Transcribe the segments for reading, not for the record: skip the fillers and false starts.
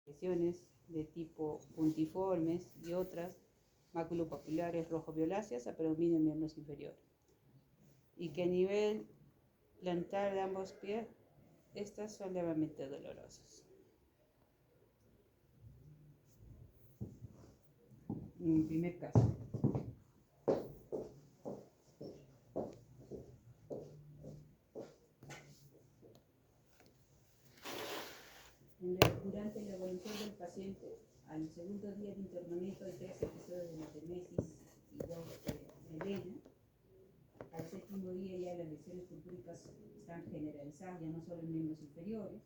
lesiones de tipo puntiformes y otras maculopapulares rojo-violáceas a predominio en miembros inferiores. Y que a nivel plantar de ambos pies, estas son levemente dolorosas. En el primer caso. Durante la evolución del paciente, al segundo día de internamiento hay 3 episodios de metamesis y 2 de melena. Al séptimo día ya las lesiones purpúricas están generalizadas, ya no solo en miembros inferiores.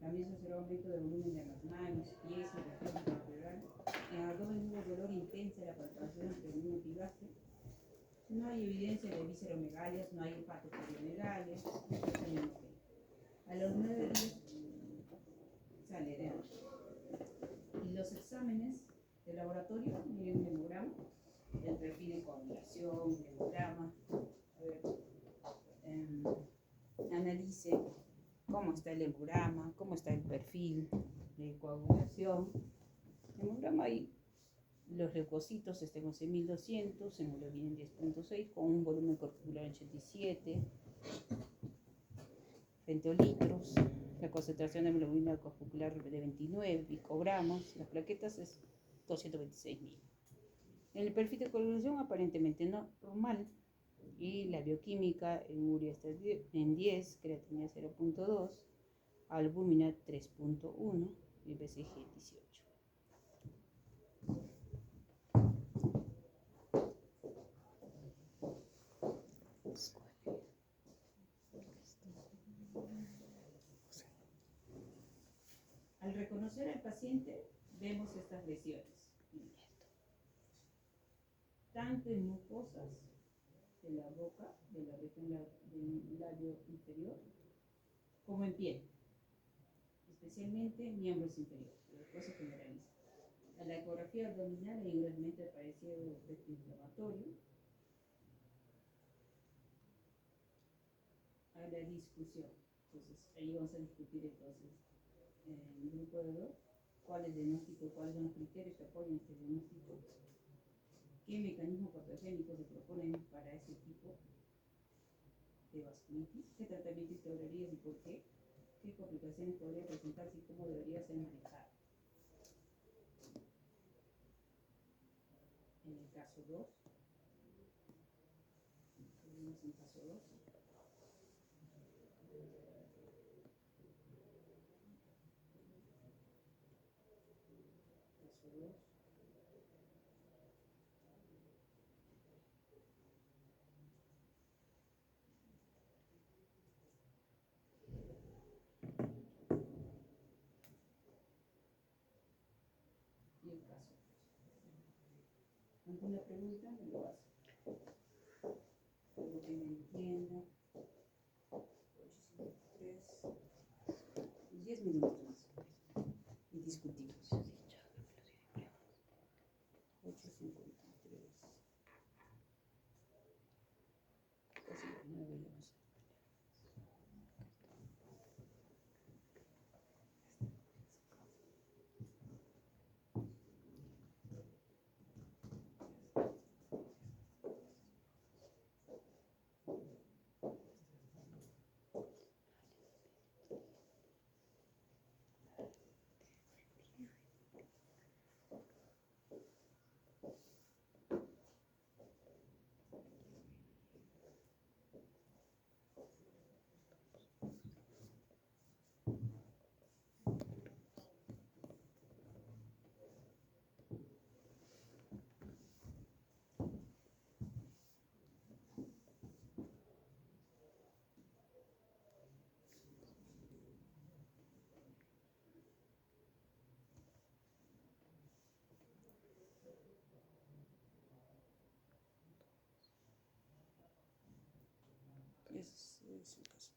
También se observa aumento de volumen de las manos, pies y región corporal. En el abdomen hubo dolor intenso de la palpación abdominal epigastria. No hay evidencia de visceromegalias, no hay hepatomegalia. A los 9 días sale de ahí. Y los exámenes de laboratorio, miren un hemograma, el perfil de coagulación, hemograma, analice cómo está el hemograma, cómo está el perfil de coagulación. Hemograma ahí, los leucocitos están en 11.200, hemoglobina en 10.6, con un volumen corpuscular en 87 femtolitros. La concentración de hemoglobina corpuscular de 29 picogramos, las plaquetas es 226.000. En el perfil de coagulación aparentemente normal, y la bioquímica en urea está en 10, creatinina 0.2, albúmina 3.1 y BCG 18. Al reconocer al paciente, vemos estas lesiones, tanto en mucosas de la boca, de la región del labio inferior, como en piel, especialmente en miembros inferiores, después se generaliza. A la ecografía abdominal hay un elemento parecido de efecto inflamatorio. A la discusión, entonces ahí vamos a discutir entonces en el grupo de 2 cuál es el diagnóstico, cuáles son los criterios que apoyan este diagnóstico, qué mecanismos patogénicos se proponen para este tipo de vasculitis, qué tratamiento instaurarías y por qué complicaciones podría presentarse y cómo debería ser manejado. En el caso 2, seguimos en caso 2. Caso 2. Y el caso 3. ¿Alguna pregunta? Me lo hace. Algo que me entienda. 8:53. 10 minutos más. Y discutimos. 8:53. Casi las 9 ya no sé. Es un caso.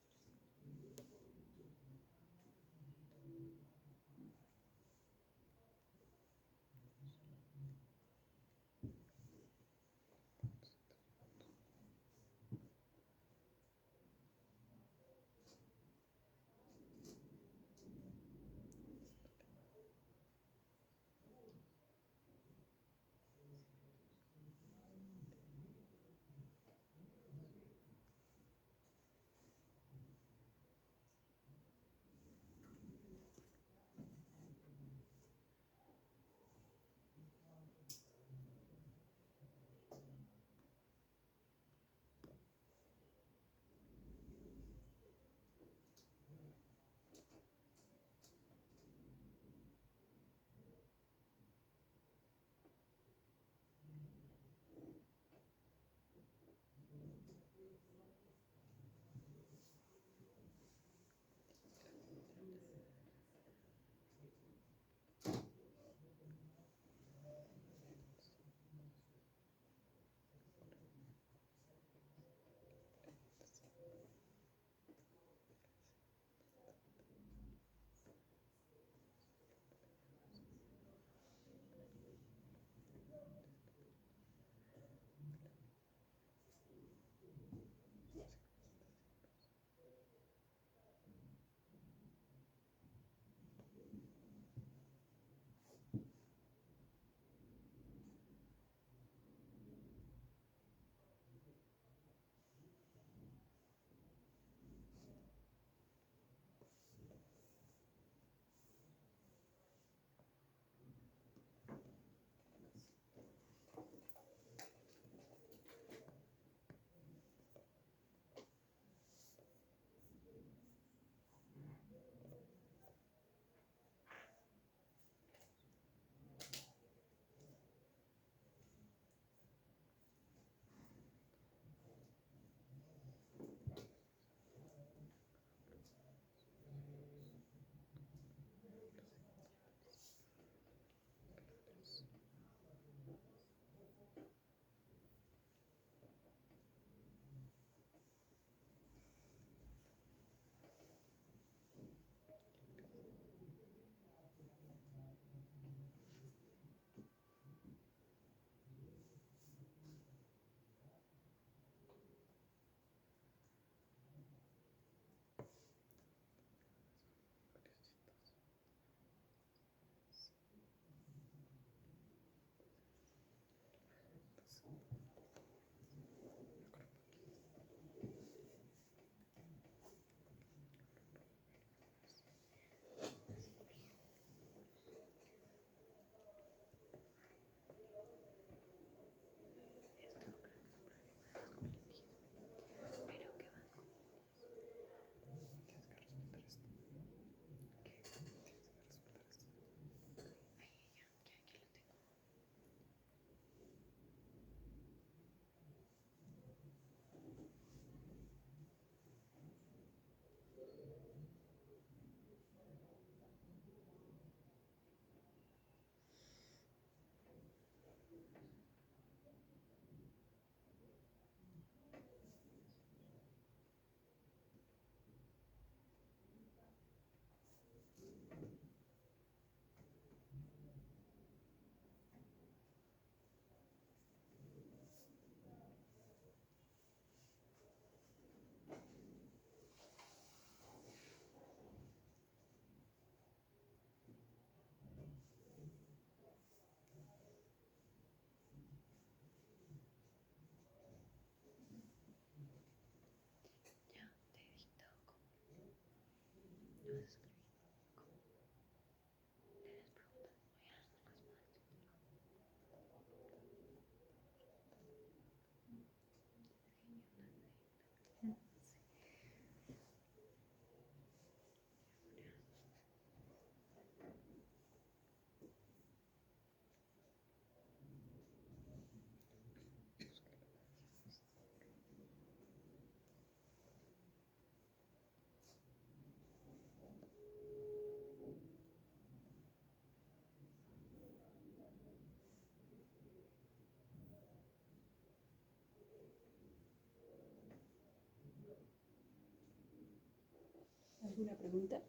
¿Alguna pregunta?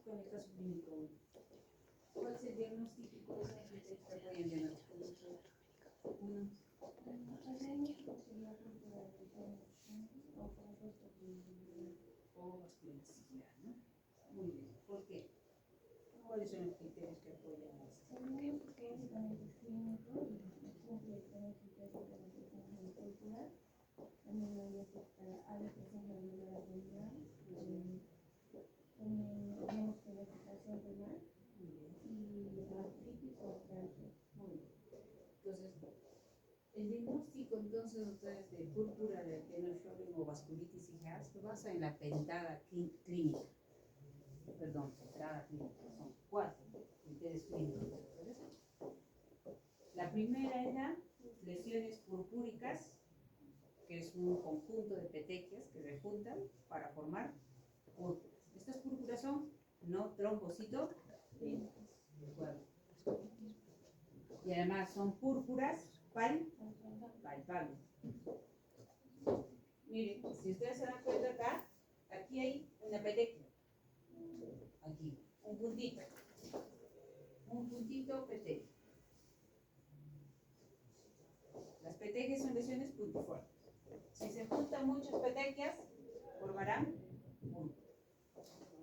con el caso clínico 1. ¿Cuál es el diagnóstico y cuáles son los criterios que apoyan el diagnóstico? Uno. O vasculiticidad, ¿no? Muy bien. ¿Por qué? ¿Cuáles son los criterios que apoyan esto? También porque básicamente es clínico y cumple con el criterio de la persona molecular. También hay presencia de una realidad. También vemos que la situación renal y artritis o artritis. Muy bien. Entonces, el diagnóstico entonces ustedes de púrpura de Tenor-Schönlein o vasculitis y Hers se basa en la pentada clínica. Perdón, pentada clínica. Son 4 criterios clínicos. La primera es la lesiones purpúricas, que es un conjunto de petequias que se juntan para formar púrpuras. Estas púrpuras son no trombocitopénicas. Y además son púrpuras palpables. Miren, si ustedes se dan cuenta acá, aquí hay una petequia. Aquí, un puntito petequia. Las petequias son lesiones puntiformes. Si se juntan muchas petequias, formarán púrpuras.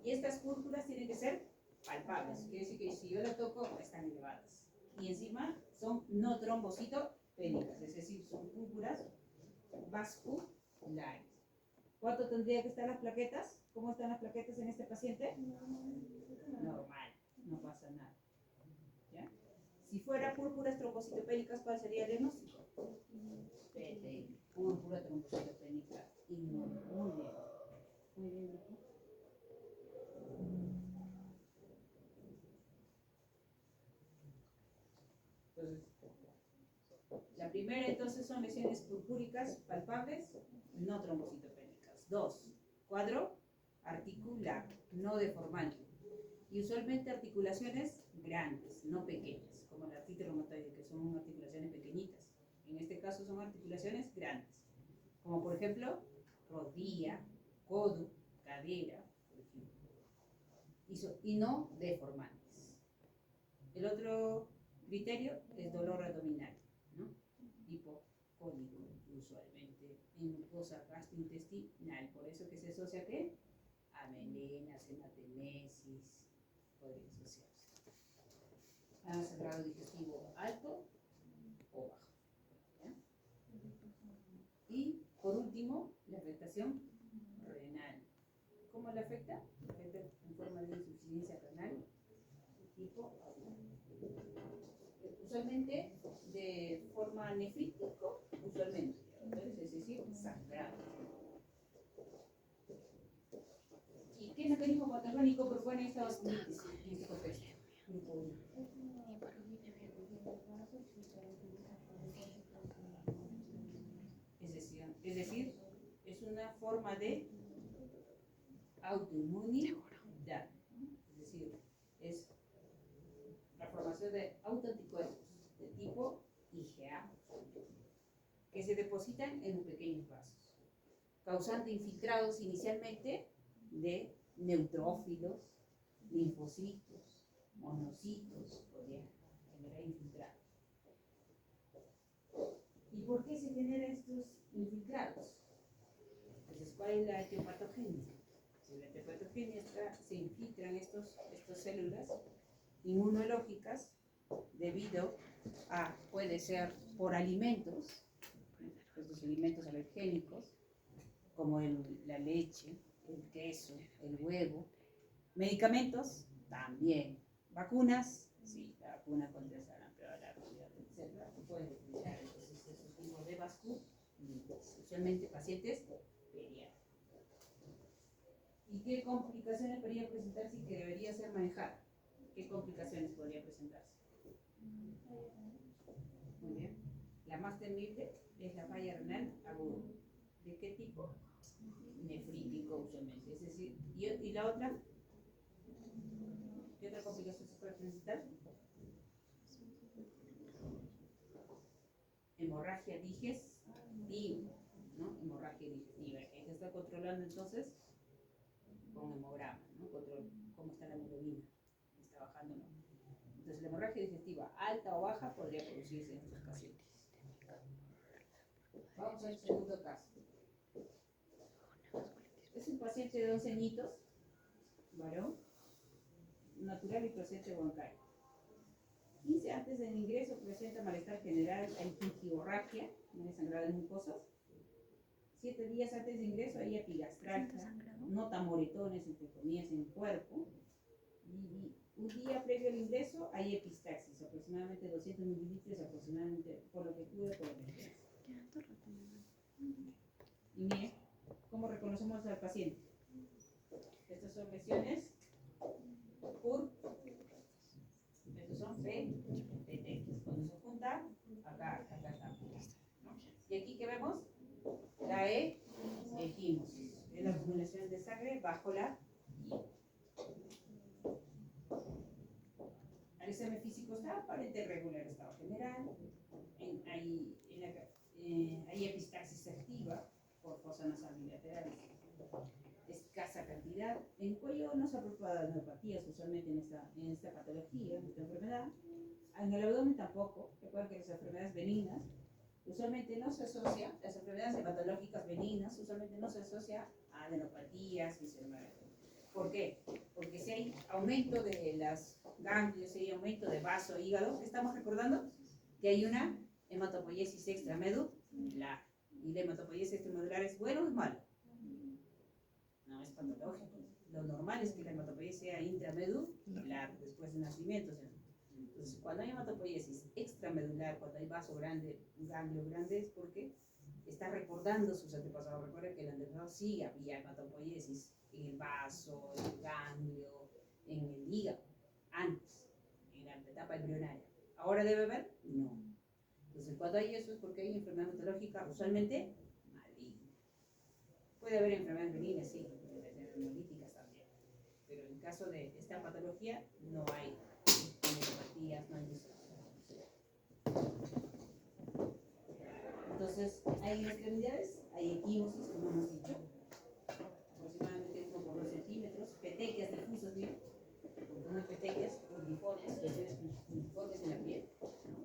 Y estas púrpuras tienen que ser palpables. Quiere decir que si yo la toco, están elevadas. Y encima son no trombocitopénicas, es decir, son púrpuras vasculares. ¿Cuánto tendría que estar las plaquetas? ¿Cómo están las plaquetas en este paciente? Normal, no pasa nada. ¿Ya? Si fuera púrpuras trombocitopénicas, ¿cuál sería el diagnóstico? Púrpura trombocitopénica inmune. Muy bien. Muy bien, ¿no? Entonces, la primera entonces son lesiones purpúricas palpables, no trombocitopénicas. 2. Cuadro articular, no deformante. Y usualmente articulaciones grandes, no pequeñas, como la artritis reumatoide, que son articulaciones pequeñitas. En este caso son articulaciones grandes, como por ejemplo rodilla, codo, cadera, por ejemplo. Y no deformantes. El otro criterio es dolor abdominal, ¿no? Hipocólico, usualmente en mucosa gastrointestinal. Por eso que se asocia a ¿qué? A melenas, hematemesis, podría asociarse. A sangrado digestivo alto o bajo. ¿Ya? Y por último, la afectación renal. ¿Cómo la afecta? Afecta en forma de insuficiencia renal tipo usualmente de forma nefrítico, usualmente, es decir, sangrado. ¿Y qué mecanismo patogénico propone esta vasculitis en este contexto? Grupo 1. Es decir, es una forma de autoinmunidad. Es decir, es la formación de autoanticuerpos de tipo IgA que se depositan en pequeños vasos, causando infiltrados inicialmente de neutrófilos, linfocitos, monocitos, podrían generar infiltrados. ¿Y por qué se generan estos infiltrados? Entonces, ¿cuál es la etiopatogenia? Si la etiopatogenia se infiltran estas células inmunológicas debido a, puede ser por alimentos, estos alimentos alergénicos, como la leche, el queso, el huevo, medicamentos, también, vacunas, sí, la vacuna contra el sarampión, la rubiola, etc. Se pueden utilizar entonces esos tipos de vasculitis, usualmente pacientes pediátricos. ¿Y qué complicaciones podría presentarse y que debería ser manejada? ¿Qué complicaciones podría presentarse? Muy bien. La más temible es la falla renal aguda. ¿De qué tipo? Nefrítico usualmente. Es decir, ¿y la otra? ¿Qué otra complicación se puede presentar? Hemorragia digestiva, ¿no? Hemorragia digestiva. Que se está controlando entonces con hemograma, ¿no? cómo está la hemoglobina, está bajando o no. Entonces, la hemorragia digestiva alta o baja podría producirse en estos pacientes. Vamos al segundo caso. Es un paciente de 11 añitos, varón, natural y procedente de Huancayo. 15 antes del ingreso presenta malestar general, hay gingivorragia, tiene sangrado en mucosas. 7 días antes de ingreso hay epigastralgia, nota moretones entre comillas en el cuerpo. Y un día previo al ingreso hay epistaxis, aproximadamente 200 mililitros, aproximadamente por lo que pude por emergencia. Y miren, ¿cómo reconocemos al paciente? Estas son lesiones por, estos son P, cuando se junta, acá está, ¿no? Y aquí que vemos, la equimosis, es la acumulación de sangre bajo la I. El examen físico está aparente regular, estado general, hay epistaxis activa por fosa nasal bilateral, escasa cantidad. En cuello no se apropian neuropatías usualmente en esta patología, en esta enfermedad. En el abdomen tampoco. Recuerden que las enfermedades benignas usualmente no se asocia, las enfermedades hematológicas benignas usualmente no se asocia a adenopatías y ¿por qué? Porque si hay aumento de las ganglios, si hay aumento de vaso, hígado, estamos recordando que hay una hematopoiesis extramedular. ¿Y la hematopoiesis extramedular es bueno o es malo? No, es patológico. Lo normal es que la hematopoiesis sea intramedular después del nacimiento. Entonces, cuando hay hematopoiesis extramedular, cuando hay vaso grande, ganglio grande, es porque está recordando sus antepasados. Recuerden que el antepasado sí había hematopoiesis en el vaso, en el ganglio, en el hígado, antes, en la etapa embrionaria. ¿Ahora debe haber? No. Entonces, cuando hay eso es porque hay enfermedad hematológica, usualmente maligna. Puede haber enfermedades benignas, sí, puede haber hemolíticas también. Pero en caso de esta patología, no hay neuropatías, no hay disfunción. Entonces, hay extremidades, hay equimosis, como hemos dicho, aproximadamente 1 por 2 centímetros, petequias difusas, bien, muy petequias, uniformes, lesiones uniformes en la piel, ¿no?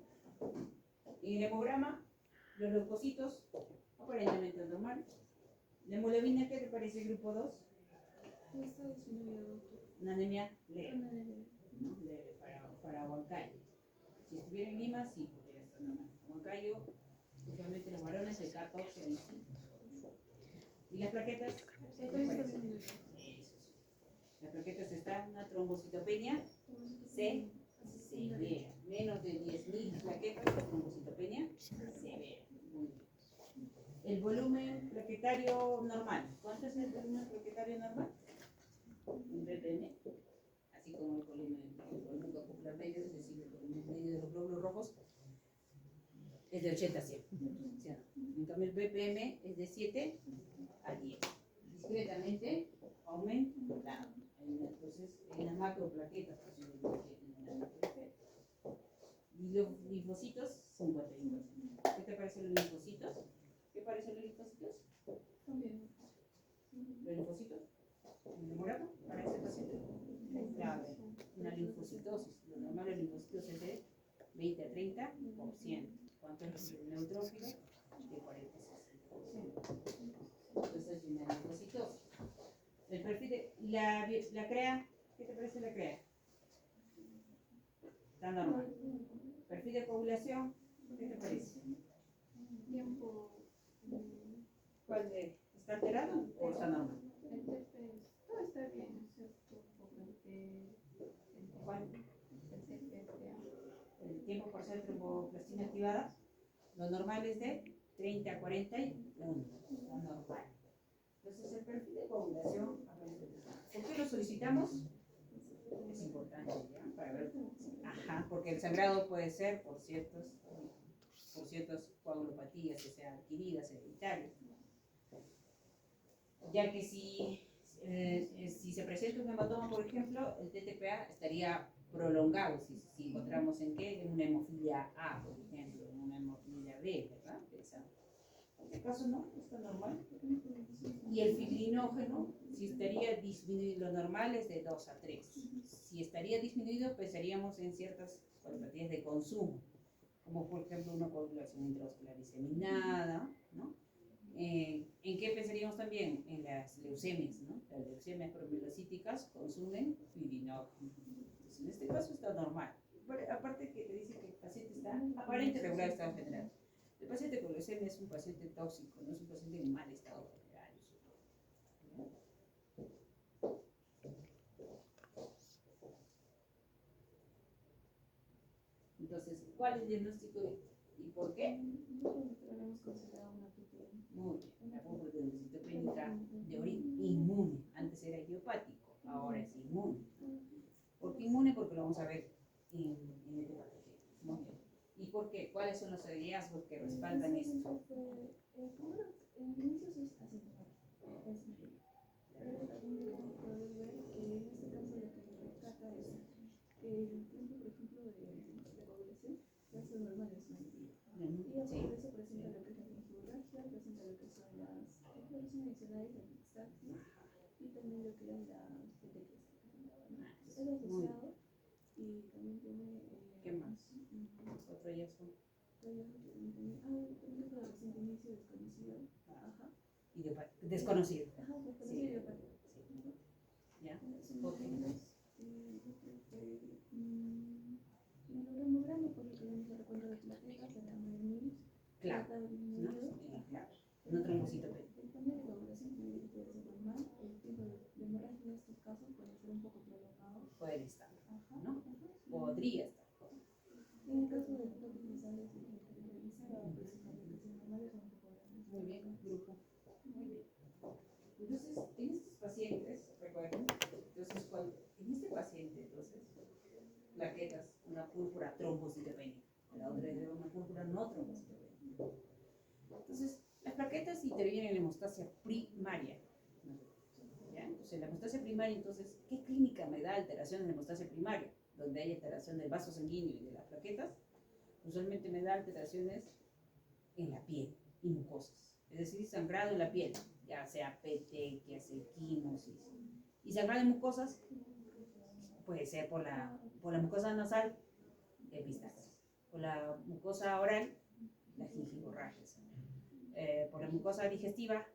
En el hemograma, los leucocitos, aparentemente normal. La hemoglobina, ¿qué te parece? Grupo 2. Una anemia leve, ¿no? Leve para Huancayo. Si estuviera en Lima, sí, podría estar normal. Huancayo, usualmente los varones, el K14, 25. ¿Y las plaquetas? Las plaquetas están una trombocitopenia severa. Menos de 10.000 plaquetas de trombocitopenia severa. Muy bien. El volumen plaquetario normal. ¿Cuánto es el volumen plaquetario normal? Un ppm. Así como el volumen popular medio, es decir, el volumen medio de los glóbulos rojos, es de 80 a 100. En cambio, el BPM es de 7 a 10. Discretamente aumentado. Entonces, en las macroplaquetas, y los linfocitos, 51%. ¿Qué te parecen los linfocitos? ¿Qué parecen los linfocitos? También. ¿Los linfocitos? ¿En el morado? ¿Para este paciente? Claro, una linfocitosis. Lo normal de linfocitos es de 20 a 30%. ¿Cuánto es el neutrófilo? De 40 a 60%. Entonces es una linfocitosis. El perfil de la CREA, ¿qué te parece la CREA? Está normal. Perfil de coagulación, ¿qué te parece? Tiempo. ¿Cuál de? ¿Está alterado o está normal? Todo está bien, excepto por ¿Cuál? el TPA. El tiempo parcial de tromboplastina activada. Lo normal es de 30 a 41. Lo normal. Entonces el perfil de coagulación, ¿por qué lo solicitamos? Es importante, ¿ya? Para ver. Ajá, porque el sangrado puede ser por ciertas coagulopatías que sean adquiridas, hereditarias. Ya que si se presenta un hematoma, por ejemplo, el TTPA estaría prolongado, si encontramos en qué, en una hemofilia A, por ejemplo, en una hemofilia B, ¿verdad? En este caso no, está normal. Y el fibrinógeno, si estaría disminuido, lo normal es de 2 a 3. Si estaría disminuido, pensaríamos en ciertas cualidades de consumo, como por ejemplo una coagulación intravascular diseminada, ¿no? ¿En qué pensaríamos también? En las leucemias, ¿no? Las leucemias promielocíticas consumen fibrinógeno. Entonces, en este caso está normal. Aparte que te dice que el paciente está aparente regular estado general. El paciente con leucemia es un paciente tóxico, no es un paciente en mal estado general. Entonces, ¿cuál es el diagnóstico y por qué? Hemos considerado una PTI. Muy bien, la trombocitopénica de origen inmune. Antes era idiopático, ahora es inmune. ¿Por qué inmune? Porque lo vamos a ver en este paciente. Muy bien. ¿Y por qué? ¿Cuáles son los hallazgos que respaldan esto? En inicios es asintomático, es inmune. Pero también podemos ver que en este caso lo que nos rescata es el tiempo, por ejemplo, de coagulación, ya son normales, ¿no? Y aparte de eso presenta lo que es la gingivorragia, presenta lo que son las exploraciones adicionales de metastasis y también lo que eran las petequias que presentaban, ¿no? Es asociado y también tiene... ¿Qué más? Otro hallazgo. Un tipo de reciente inicio desconocido. Ajá. Desconocido. Ajá, desconocido y apático. ¿Ya? Melograma, por lo que vemos la recuento de plaquetas, de la MILS. Claro. Claro. No trombocitopénica. El cambio de coagulación puede ser normal. El tiempo de hemorragia en estos casos puede ser un poco prolongado. Puede estar, ¿no? Podría estar. En el caso de toques nasales y generalizada, presentar lo que son normales o un poco grandes. Muy bien, grupo. Muy bien. Entonces, en estos pacientes, recuerden, en este paciente, entonces, plaquetas, una púrpura trombocitopénica, la otra es una púrpura no trombocitopénica. Entonces, las plaquetas intervienen en la hemostasia primaria. ¿Ya? Entonces, la hemostasia primaria, entonces, ¿qué clínica me da alteración en la hemostasia primaria? Donde hay alteración del vaso sanguíneo y de las plaquetas, usualmente me da alteraciones en la piel y mucosas. Es decir, sangrado en la piel, ya sea petequias, equimosis. Y sangrado en mucosas puede ser por la mucosa nasal, epistaxis. Por la mucosa oral, la gingivorragia. Por la mucosa digestiva,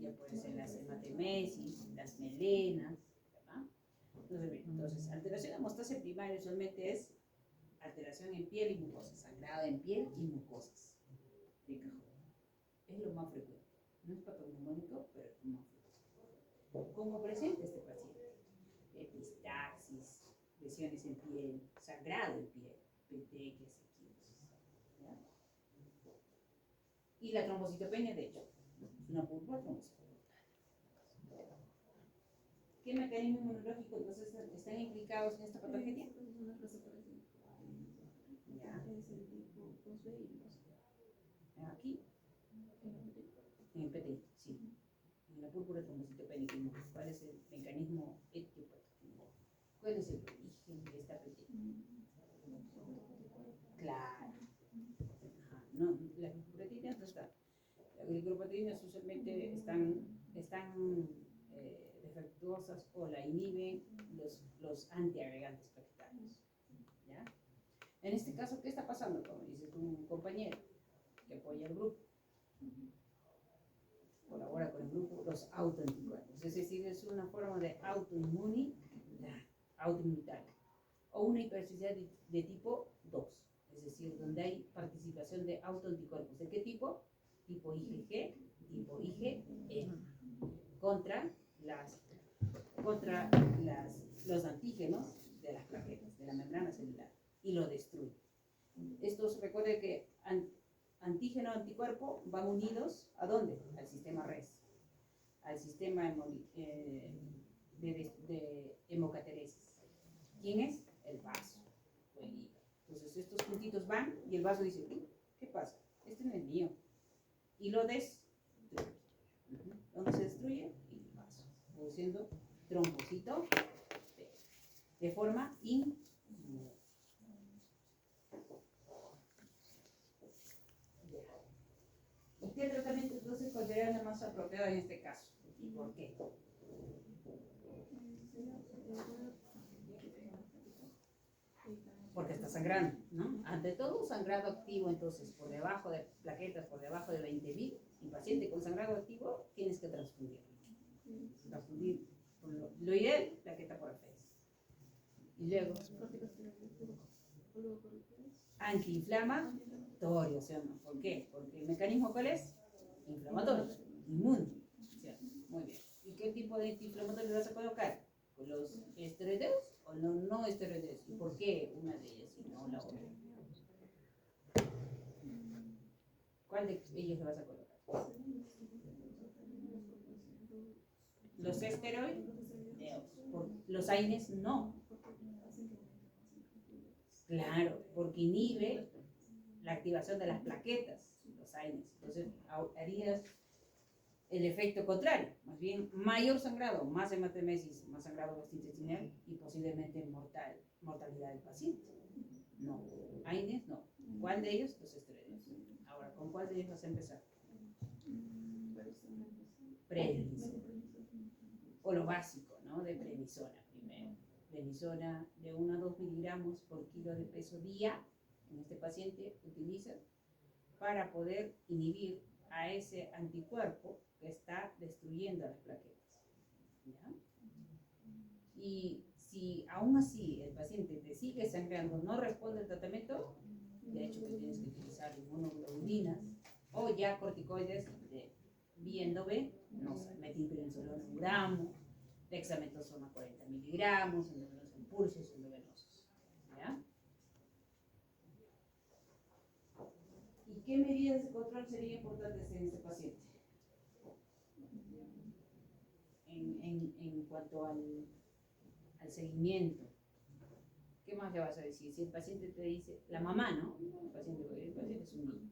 ya puede ser las hematemesis, las melenas, ¿verdad? Entonces, alteración de hemostasia primaria usualmente es alteración en piel y mucosas, sangrado en piel y mucosas de cajón. Es lo más frecuente. No es patognomónico, pero es lo más frecuente. ¿Cómo presenta este paciente? Epistaxis, lesiones en piel, sangrado en piel, petequias, equimosis. ¿Ya? Y la trombocitopenia, de hecho, es una púrpura trombocitopenia. ¿Qué mecanismo inmunológico entonces están implicados en esta patología? Ya. Es el tipo 2B y 2B. Aquí. En el PTI, sí. En la púrpura trombocitopénica. ¿Cuál es el mecanismo etiopatogénico? ¿Cuál es el origen de esta PTI? Claro. Ajá. No, las glicoproteínas no están. Las glicoproteínas usualmente están defectuosas o la inhiben los antiagregantes plaquetarios. ¿Ya? En este caso, ¿qué está pasando? Como dice tu compañero, que apoya al grupo, colabora con el grupo, los autoanticuerpos. Es decir, es una forma de autoinmunitaria. O una hipersensibilidad de tipo 2. Es decir, donde hay participación de autoanticuerpos. ¿De qué tipo? Tipo IgG, tipo IgE, contra los antígenos de las plaquetas, de la membrana celular, y lo destruye. Estos, recuerden que antígeno y anticuerpo van unidos ¿a dónde? Al sistema RES, al sistema de hemocateresis. ¿Quién es? El vaso o el hígado. Entonces estos puntitos van y el vaso dice, ¿qué pasa? Este no es mío. Y lo destruye. ¿Dónde se destruye? En el vaso, produciendo trombocito de forma inmune. ¿Y qué sería la más apropiada en este caso? ¿Y por qué? Porque está sangrando, ¿no? Ante todo, un sangrado activo, entonces, por debajo de plaquetas, por debajo de 20.000, y paciente con sangrado activo, tienes que transfundir. Transfundir, lo ideal, plaqueta por AFS. Y luego, antiinflamatorio, ¿no? ¿Por qué? Porque el mecanismo, ¿cuál es? Inflamatorio, inmune. ¿Cierto? Muy bien. ¿Y qué tipo de antiinflamatorio le vas a colocar? ¿Con los esteroideos o los no esteroideos? ¿Y por qué una de ellas y no la otra? ¿Cuál de ellos le vas a colocar? Los esteroideos, los AINES no. Claro, porque inhibe la activación de las plaquetas, los AINES. Entonces harías el efecto contrario, más bien mayor sangrado, más hematemesis, más sangrado gastrointestinal y posiblemente mortalidad del paciente. No, AINES no. ¿Cuál de ellos? Los esteroides. Ahora, ¿con cuál de ellos vas a empezar? Prednisona. O lo básico, ¿no? De prednisona primero. Prednisona de 1 a 2 miligramos por kilo de peso día en este paciente utilizas para poder inhibir a ese anticuerpo que está destruyendo las plaquetas. ¿Ya? Y si aún así el paciente te sigue sangrando, no responde al tratamiento, de hecho que tienes que utilizar inmunoglobulinas o ya corticoides de B, no sé, metilprednisolona 1 gramo, dexametasona 40 miligramos, endovenosos impulsos, endovenosos. ¿Ya? ¿Y qué medidas de control serían importantes en este paciente? En cuanto al seguimiento. ¿Qué más le vas a decir? Si el paciente te dice, la mamá, ¿no? El paciente es un niño.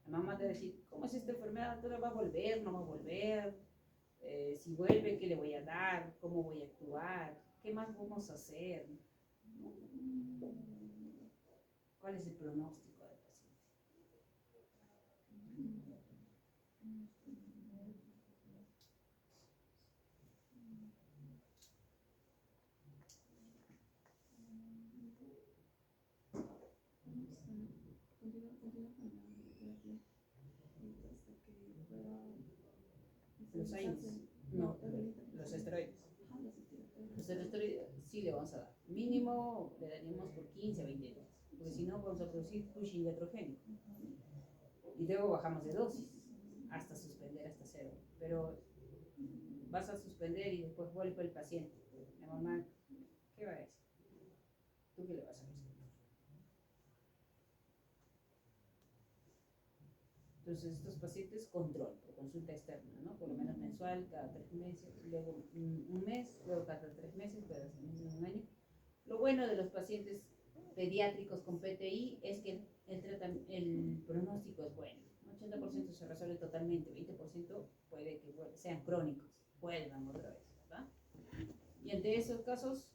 La mamá te va a decir, ¿cómo es esta enfermedad? ¿Todavía va a volver? ¿No va a volver? Si vuelve, ¿qué le voy a dar? ¿Cómo voy a actuar? ¿Qué más vamos a hacer? ¿Cuál es el pronóstico del paciente? Los AINES, no, los esteroides. Los esteroides sí le vamos a dar. Mínimo le daríamos por 15 a 20 días, porque si no vamos a producir Cushing iatrogénico. Y luego bajamos de dosis hasta suspender hasta cero. Pero vas a suspender y después vuelve el paciente. La mamá, ¿qué va a decir? ¿Tú qué le vas a responder? Entonces, estos pacientes, control, por consulta externa, ¿no? Por lo menos mensual, cada 3 meses, luego un mes, luego cada 3 meses, cada 6 meses, un año. Lo bueno de los pacientes pediátricos con PTI es que el pronóstico es bueno. 80% se resuelve totalmente, 20% puede que sean crónicos, vuelvan otra vez, ¿verdad? Y ante esos casos,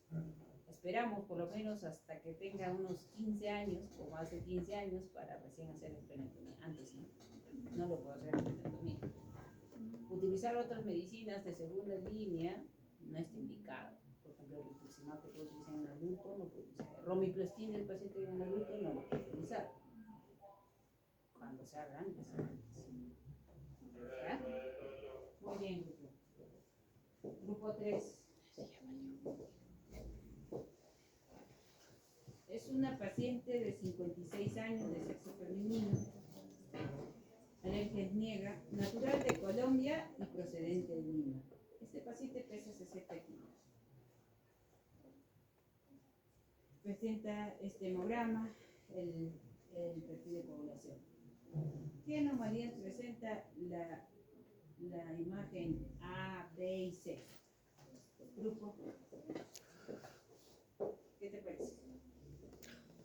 esperamos por lo menos hasta que tenga unos 15 años o más de 15 años para recién hacer la esplenectomía. Antes no lo puedo hacer en esplenectomía. Utilizar otras medicinas de segunda línea no está indicado. Por ejemplo, el rituximab que puede utilizar en adulto, no puede utilizar. Romiplastina, el paciente en adulto no lo puede utilizar. Cuando sea grande, ¿ya? Muy bien, grupo. Grupo 3. Es una paciente de 56 años de sexo femenino, alergia niega, natural de Colombia y procedente de Lima. Este paciente pesa 60 kilos. Presenta este hemograma, el perfil de coagulación. ¿Qué anomalías presenta la imagen A, B y C? Grupo, ¿qué te parece?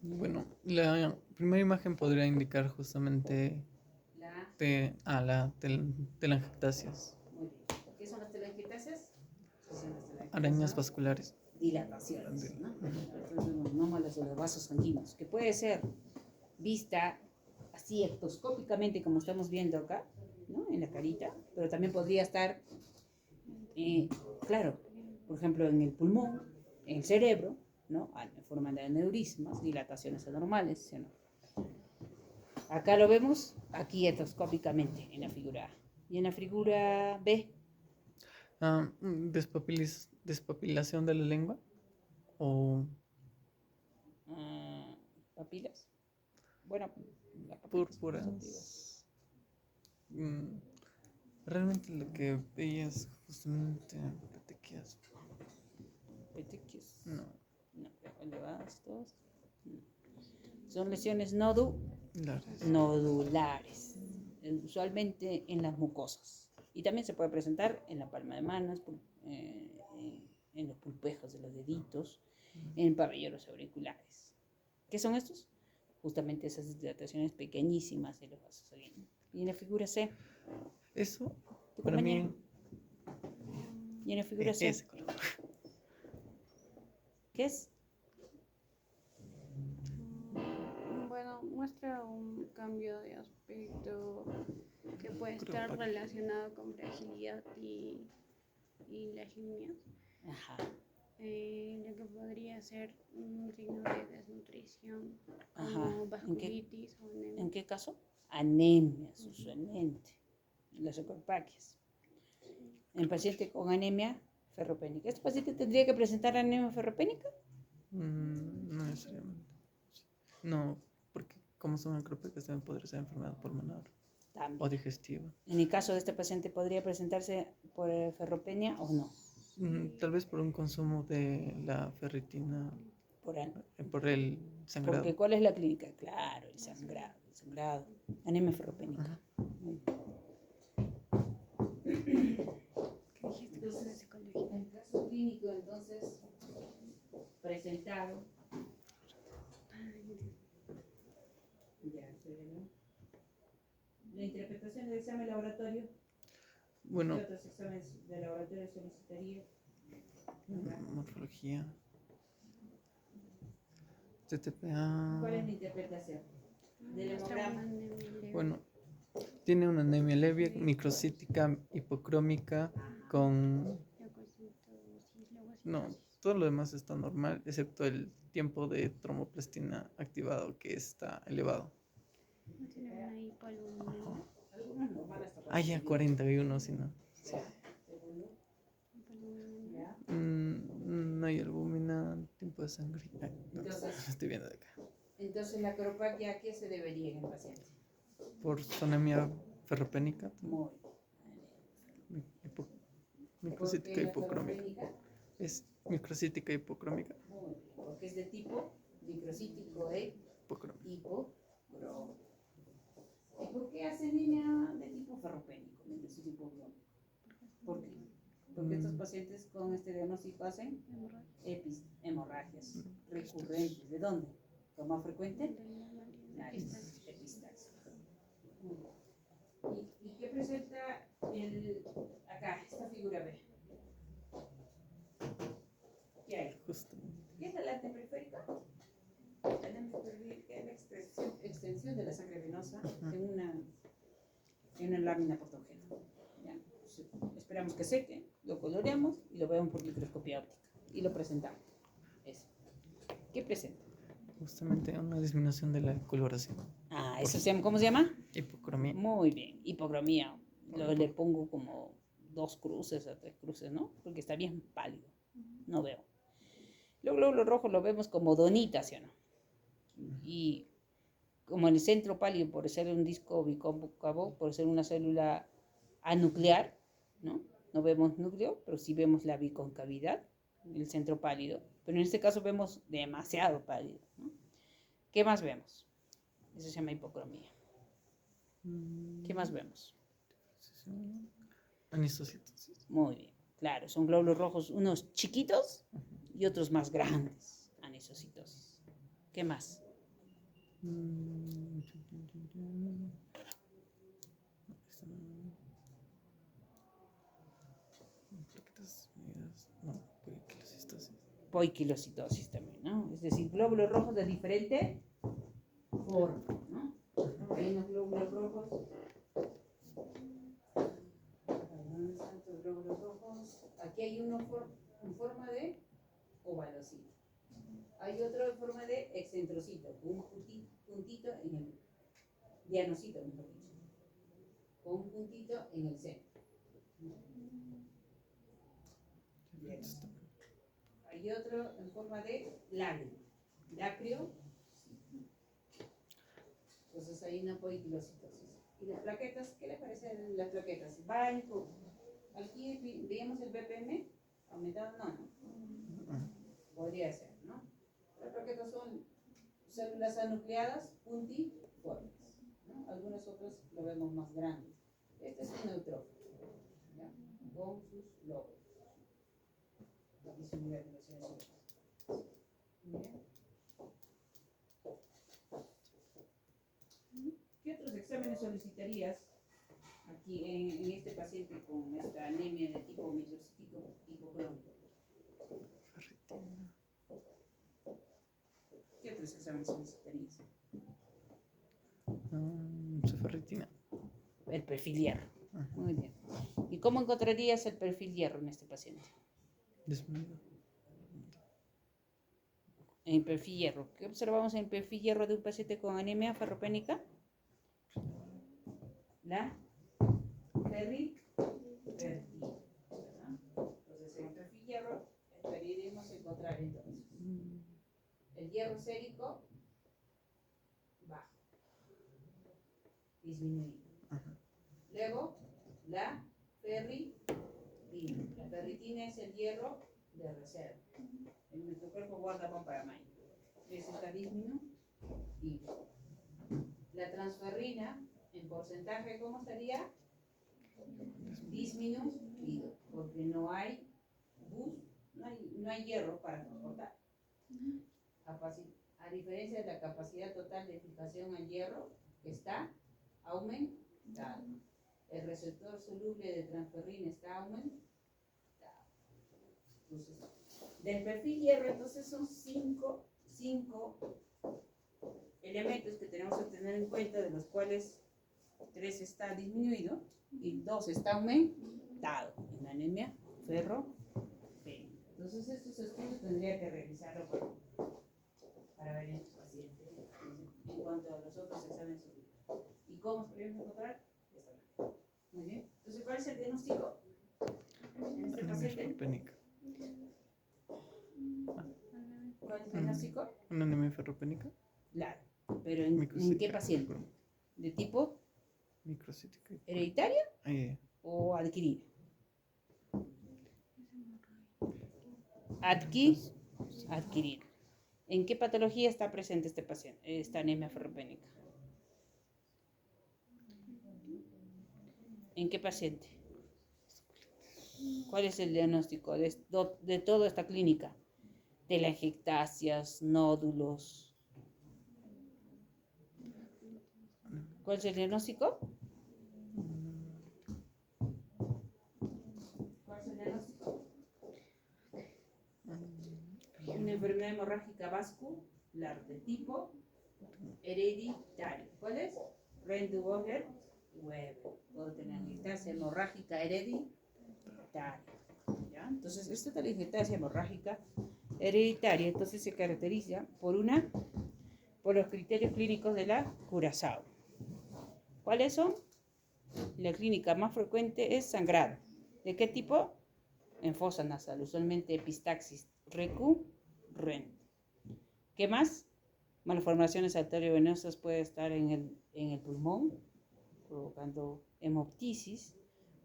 Bueno, la primera imagen podría indicar justamente la telangiectasias. Muy bien. ¿Qué son las telangiectasias? Arañas vasculares. Dilataciones, ¿no? Anómalas de los vasos sanguíneos, que puede ser vista así ectoscópicamente como estamos viendo acá, ¿no? En la carita, pero también podría estar, claro, por ejemplo, en el pulmón, en el cerebro, ¿no? En forma de aneurismas, dilataciones anormales, ¿sí o no? Acá lo vemos, aquí endoscópicamente, en la figura A. Y en la figura B, Despapilación de la lengua o papilas. Bueno, la papila es positiva. púrpuras. Mm, Realmente lo que veía es justamente petequias. Petequias. No, No, elevadas todas. No. Son lesiones nodulares, usualmente en las mucosas. Y también se puede presentar en la palma de manos, en los pulpejos de los deditos, en pabellones auriculares. ¿Qué son estos? Justamente esas dilataciones pequeñísimas de los vasos sanguíneos. Y en la figura C, eso ¿tu para compañero? mí Y en la figura C, ese color. ¿qué es? Bueno, muestra un cambio de aspecto que puede estar Creo que- relacionado con fragilidad y las líneas, Ajá, lo que podría ser un signo de desnutrición, ajá. como vasculitis o anemia. ¿En qué caso? Anemias, usualmente. Las ecopaquias. En paciente con anemia ferropénica. ¿Este paciente tendría que presentar anemia ferropénica? No necesariamente. No, porque como son acropecas también podría ser enfermedad pulmonar o También. digestiva. En el caso de este paciente, ¿podría presentarse por ferropenia o no? Tal vez por un consumo de la ferritina, por el sangrado. Porque ¿cuál es la clínica? Claro, el sangrado. Anemia ferropénica. Ajá. Entonces, el caso clínico, entonces, presentado. Ya, espérenme. La interpretación del examen laboratorio. Bueno, ¿Qué otros exámenes de laboratorio solicitaría? morfología, ¿Cuál es TTPA. la interpretación? Del Muestra hemograma. una anemia leve. Bueno, tiene una anemia leve, microcítica, hipocrómica, con... No, todo lo demás está normal, excepto el tiempo de tromoplastina activado, que está elevado. No tiene una hipoalbuminemia. Algunos normales hasta Ah, ya 41, si no. Segundo, Hipoalbuminemia. ya. No hay albúmina, tiempo de sangre. Ay, no, Entonces- estoy viendo de acá. Entonces, la acropaquia, ¿a qué se debería en el paciente? Por su anemia ferropénica, Muy hipo- ¿Por microcítica qué la hipocrómica. ferropénica? Es microcítica hipocrómica. Muy bien, porque es de tipo microcítico e Hipocrómica. hipocrómico. ¿Y por qué hace anemia de tipo ferropénico, microcítico hipocrómico? ¿Por qué? Porque estos pacientes con este diagnóstico hacen hemorragias recurrentes. ¿De dónde? ¿Lo más frecuente? Nariz, epistaxis. ¿Y qué presenta acá, esta figura B? ¿Qué hay? Justamente. ¿Qué es la lente periférica? La lente periférica es la extensión de la sangre venosa en una lámina portogena. ¿Ya? Pues, esperamos que seque, lo coloreamos y lo vemos por microscopía óptica y lo presentamos. Eso. ¿Qué presenta? Justamente una disminución de la coloración. ¿Eso se llama, cómo se llama? Hipocromía. Muy bien, hipocromía. Le pongo como 2 cruces a 3 cruces, ¿no? Porque está bien pálido. No veo. Los glóbulos rojos lo vemos como donitas, ¿sí o no? Y como en el centro pálido, por ser un disco bicóncavo, por ser una célula anuclear, ¿no? No vemos núcleo, pero sí vemos la biconcavidad, el centro pálido. Pero en este caso vemos demasiado pálido, ¿no? ¿Qué más vemos? Eso se llama hipocromía. ¿Qué más vemos? Anisocitosis. Muy bien, claro, son glóbulos rojos, unos chiquitos y otros más grandes. Anisocitosis. ¿Qué más? No, poiquilocitosis. Poiquilocitosis también, ¿no? Es decir, glóbulos rojos de diferente forma, ¿no? Hay unos glóbulos rojos Aquí hay uno en forma de ovalocito. Hay otro en forma de excentrocito, con un puntito en el dianocito, mejor dicho, con un puntito en el centro. Bien. Hay otro en forma de lacrio. Entonces hay una poiquilocitosis. ¿Y las plaquetas? ¿Qué les parecen las plaquetas? Aquí veíamos el BPM aumentado, no. Podría ser, ¿no? Las plaquetas son células anucleadas puntiformes, ¿no? Algunos otros lo vemos más grandes. Este es un neutrófilo, ¿ya? Con sus lóbulos y su nivelación celular. Bien. ¿Qué otros exámenes solicitarías aquí en este paciente con esta anemia de tipo microcítico hipocrónico? ¿Qué otros exámenes solicitarías? Ferritina. El perfil hierro. Muy bien. ¿Y cómo encontrarías el perfil hierro en este paciente? Disminuido. En perfil hierro. ¿Qué observamos en el perfil hierro de un paciente con anemia ferropénica? La ferritina. Entonces, en el perfil hierro esperaríamos encontrar entonces el hierro sérico bajo, disminuido. Luego, la ferritina. La ferritina es el hierro de reserva. En nuestro cuerpo guarda para mañana. Ese está disminuido. La transferrina, en porcentaje, ¿cómo estaría? Disminuido, porque no hay hierro para transportar. A diferencia de la capacidad total de fijación al hierro, que está aumentada. El receptor soluble de transferrina está aumentado. Entonces, del perfil hierro, entonces son cinco elementos que tenemos que tener en cuenta, de los cuales 3 está disminuido y 2 está aumentado en la anemia ferropénica. Entonces, estos estudios tendría que realizarlo para ver en su paciente en cuanto a los otros exámenes. ¿Y cómo podríamos encontrar? Muy bien. Entonces, ¿cuál es el diagnóstico en este paciente? Ferropénica. ¿Cuál es el diagnóstico? ¿Una anemia ferropénica? Claro. ¿Pero en qué paciente? ¿De tipo Microcítica. hereditaria o adquirida? Adquirida. ¿En qué patología está presente este paciente, esta anemia ferropénica? ¿En qué paciente? ¿Cuál es el diagnóstico de toda esta clínica? Telangiectasias, nódulos. ¿Cuál es el diagnóstico? ¿Cuál es el diagnóstico? Una enfermedad hemorrágica vascular de tipo hereditario. ¿Cuál es? Rendu-Boger-Weber. Puedo tener telangiectasia hemorrágica hereditaria. ¿Ya? Entonces, esta telangiectasia hemorrágica hereditaria entonces se caracteriza por los criterios clínicos de la Curaçao. ¿Cuáles son? La clínica más frecuente es sangrado. ¿De qué tipo? En fosa nasal, usualmente epistaxis recurrente. ¿Qué más? Malformaciones arteriovenosas puede estar en el pulmón, provocando hemoptisis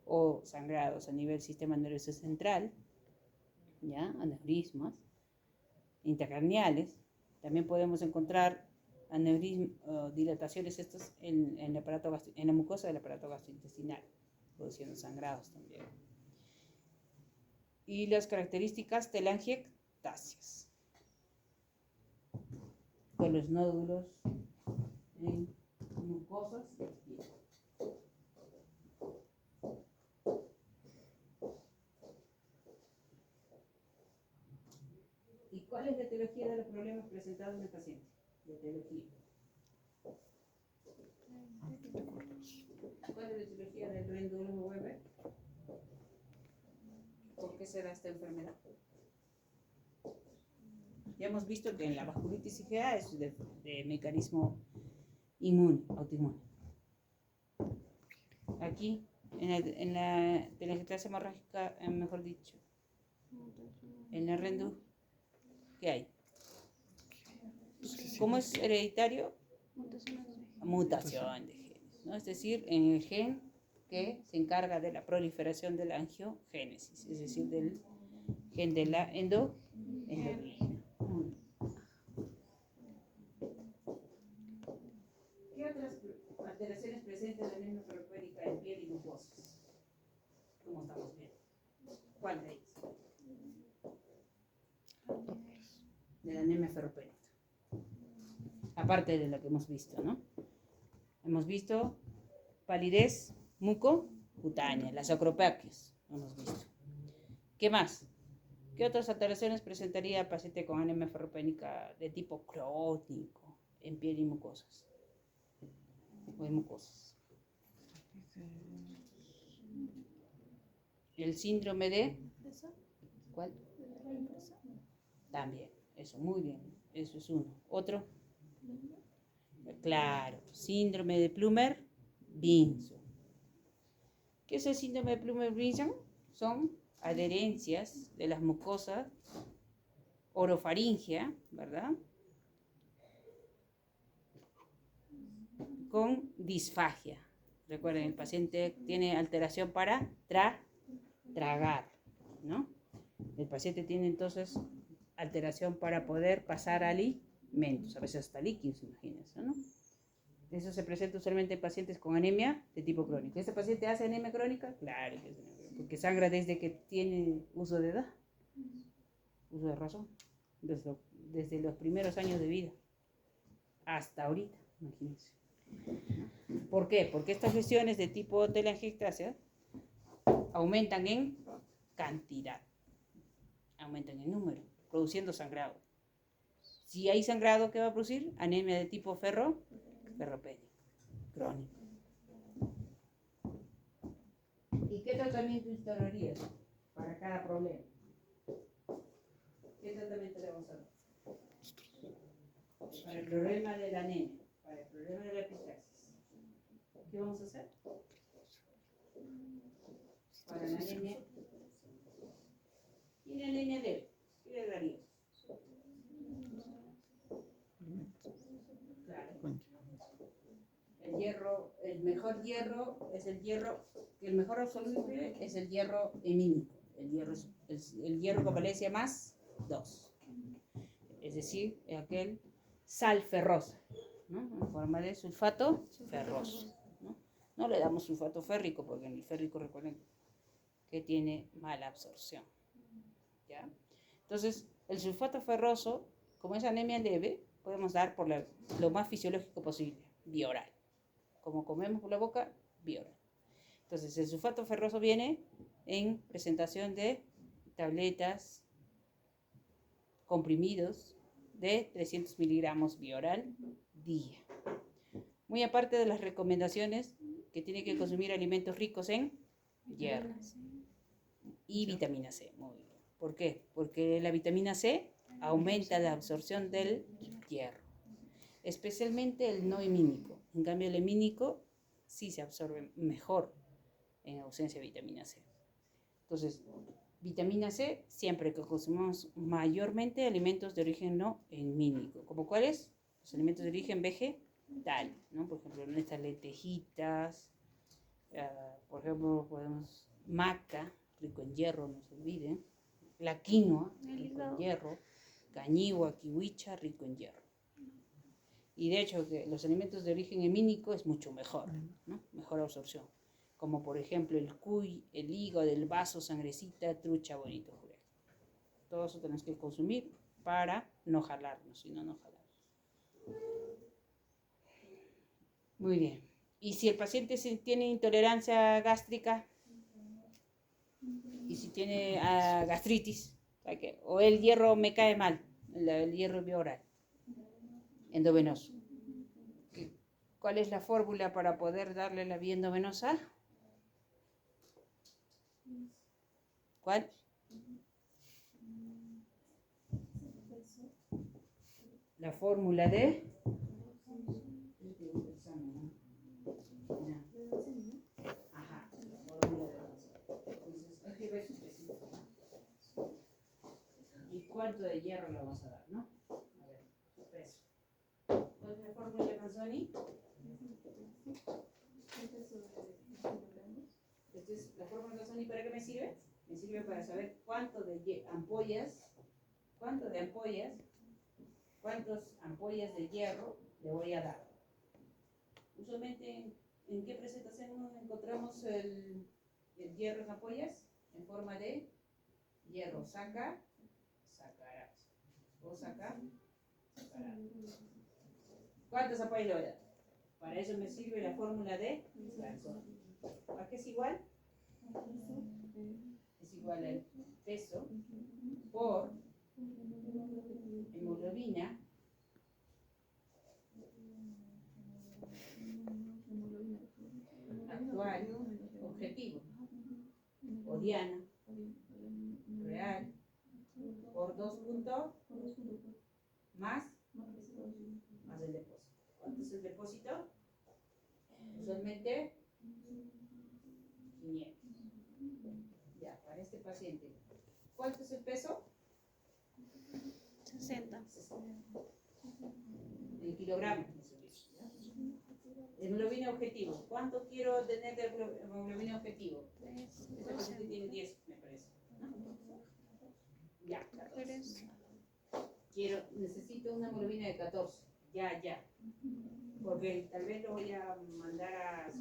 o sangrados a nivel sistema nervioso central, ¿ya? Aneurismas intracraneales. También podemos encontrar dilataciones estas en la mucosa del aparato gastrointestinal, produciendo sangrados también. Y las características telangiectasias, con los nódulos en mucosas. ¿Y cuál es la etiología de los problemas presentados en el paciente? La etiología. ¿Cuál es la etiología del Rendu-Weber? ¿Por qué se da esta enfermedad? Ya hemos visto que en la vasculitis IgA es de mecanismo autoinmune. Aquí, en la telangiectasia hemorrágica, mejor dicho, en la RENDU, ¿qué hay? ¿Cómo es hereditario? Mutación de genes, ¿no? Es decir, en el gen que se encarga de la proliferación de la angiogénesis, es decir, del gen de la endocrina. ¿Qué otras alteraciones presenta la anemia ferropénica en piel y mucosas? ¿Cómo estamos viendo? ¿Cuál de ellas? De la anemia ferropénica. Aparte de la que hemos visto, ¿no? Hemos visto palidez mucocutánea, las acropaquias, hemos visto. ¿Qué más? ¿Qué otras alteraciones presentaría el paciente con anemia ferropénica de tipo crónico en piel y mucosas? O en mucosas. El síndrome de... ¿Cuál? También, eso, muy bien, eso es uno. ¿Otro? Claro, síndrome de Plummer-Vinson. ¿Qué es el síndrome de Plummer-Vinson? Son adherencias de las mucosas orofaringia, ¿verdad? Con disfagia. Recuerden, el paciente tiene alteración para tragar, ¿no? El paciente tiene entonces alteración para poder pasar alimentos, a veces hasta líquidos, imagínense, ¿no? Eso se presenta usualmente en pacientes con anemia de tipo crónico. ¿Este paciente hace anemia crónica? Claro que es anemia crónica, porque sangra desde que tiene uso de edad, uso de razón, desde los primeros años de vida hasta ahorita, imagínense. ¿Por qué? Porque estas lesiones de tipo telangiectasia aumentan en cantidad, aumentan en número, produciendo sangrado. Si hay sangrado, ¿qué va a producir? Anemia de tipo ferropénico, crónico. ¿Y qué tratamiento instaurarías para cada problema? ¿Qué tratamiento le vamos a dar? Para el problema de la anemia, para el problema de la epistaxis, ¿qué vamos a hacer? Para la anemia. ¿Tiene anemia leve? ¿Qué le darías? Claro. El hierro, el mejor hierro es el hierro, el mejor absolute es el hierro hemínico. El hierro con valencia más 2. Es decir, aquel sal ferrosa, ¿no? En forma de sulfato ferroso, ¿no? No le damos sulfato férrico porque en el férrico recuerden que tiene mala absorción, ¿ya? Entonces, el sulfato ferroso, como es anemia leve, podemos dar por lo más fisiológico posible, vía oral. Como comemos por la boca, vía oral. Entonces, el sulfato ferroso viene en presentación de tabletas, comprimidos de 300 miligramos vía oral día. Muy aparte de las recomendaciones que tiene que consumir alimentos ricos en hierro y vitamina C. Muy bien. ¿Por qué? Porque la vitamina C aumenta la absorción del hierro, especialmente el no hemínico. En cambio, el hemínico sí se absorbe mejor en ausencia de vitamina C. Entonces, vitamina C siempre que consumamos mayormente alimentos de origen no hemínico. ¿Como cuáles? Los alimentos de origen vegetal, ¿no? Por ejemplo, nuestras lentejitas, por ejemplo, podemos maca, rico en hierro, no se olviden, la quinoa, rico en hierro, cañigua, kiwicha, rico en hierro. Y de hecho, que los alimentos de origen hemínico es mucho mejor, ¿no? Mejor absorción. Como por ejemplo el cuy, el hígado, el vaso, sangrecita, trucha, bonito, jurel. Todo eso tenemos que consumir para no jalarnos, si no, no jalamos. Muy bien. ¿Y si el paciente tiene intolerancia gástrica? ¿Y si tiene gastritis? O el hierro me cae mal, el hierro vía oral, endovenoso. ¿Cuál es la fórmula para poder darle la vía endovenosa? ¿Cuál? la fórmula de... Ajá, la fórmula de... Entonces, hay que ver su peso. ¿Y cuánto de hierro le vamos a dar, no? A ver, su peso. ¿Cuál es la fórmula de Manzoni? Entonces, la fórmula de Manzoni, ¿para qué me sirve? Me sirve para saber cuántas ampollas de hierro le voy a dar. Usualmente, ¿en qué presentación encontramos el hierro en ampollas? En forma de hierro sacarás. O sacarás. ¿Cuántas ampollas le voy a dar? Para eso me sirve la fórmula de Manzoni. ¿A qué es igual? Es igual al peso por hemoglobina actual, objetivo, o diana, real, por 2 puntos más el depósito. ¿Cuánto es el depósito? Usualmente 500. Ya, para este paciente. ¿Cuánto es el peso? 60. En kilogramos. Hemoglobina objetivo. ¿Cuánto quiero tener de hemoglobina objetivo? Este paciente tiene 10, me parece. ¿No? Ya, 14. Necesito una hemoglobina de 14. Ya. Porque tal vez lo voy a mandar a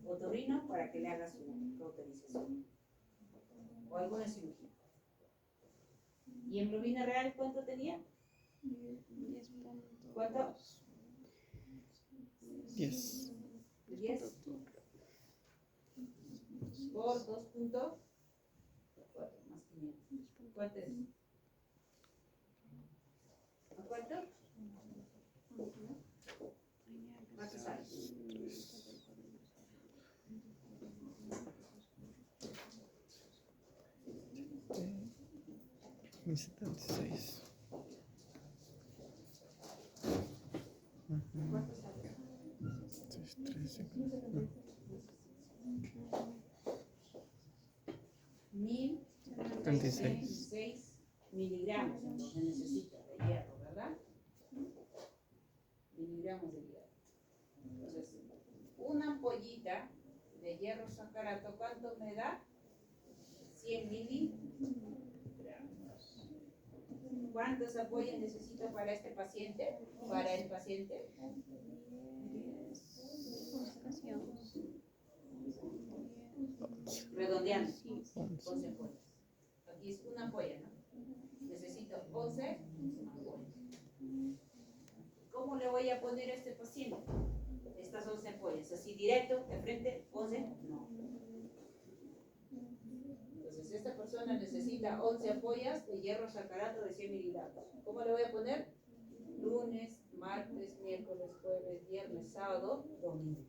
otorrino para que le haga su cauterización. O alguna cirugía. ¿Y hemoglobina real cuánto tenía? 10. ¿Cuánto? 10. 10 por 2.4 más 500. ¿Cuánto es? ¿A cuánto? ¿Cuánto sale? 76. ¿Cuánto sale? 13. 1076 miligramos entonces necesita de hierro, ¿verdad? Miligramos de hierro. Entonces, una ampollita de hierro sacarato, ¿cuánto me da? 100 miligramos. ¿Cuántas ampollas necesito para este paciente? Para el paciente. Redondeando. 11 ampollas. Aquí es una ampolla, ¿no? Necesito 11 ampollas. ¿Cómo le voy a poner a este paciente? Estas 11 ampollas. Así directo, de frente, 11, no. Entonces, esta persona necesita 11 ampollas de hierro sacarato de 100 miligramos. ¿Cómo le voy a poner? Lunes, martes, miércoles, jueves, viernes, sábado, domingo.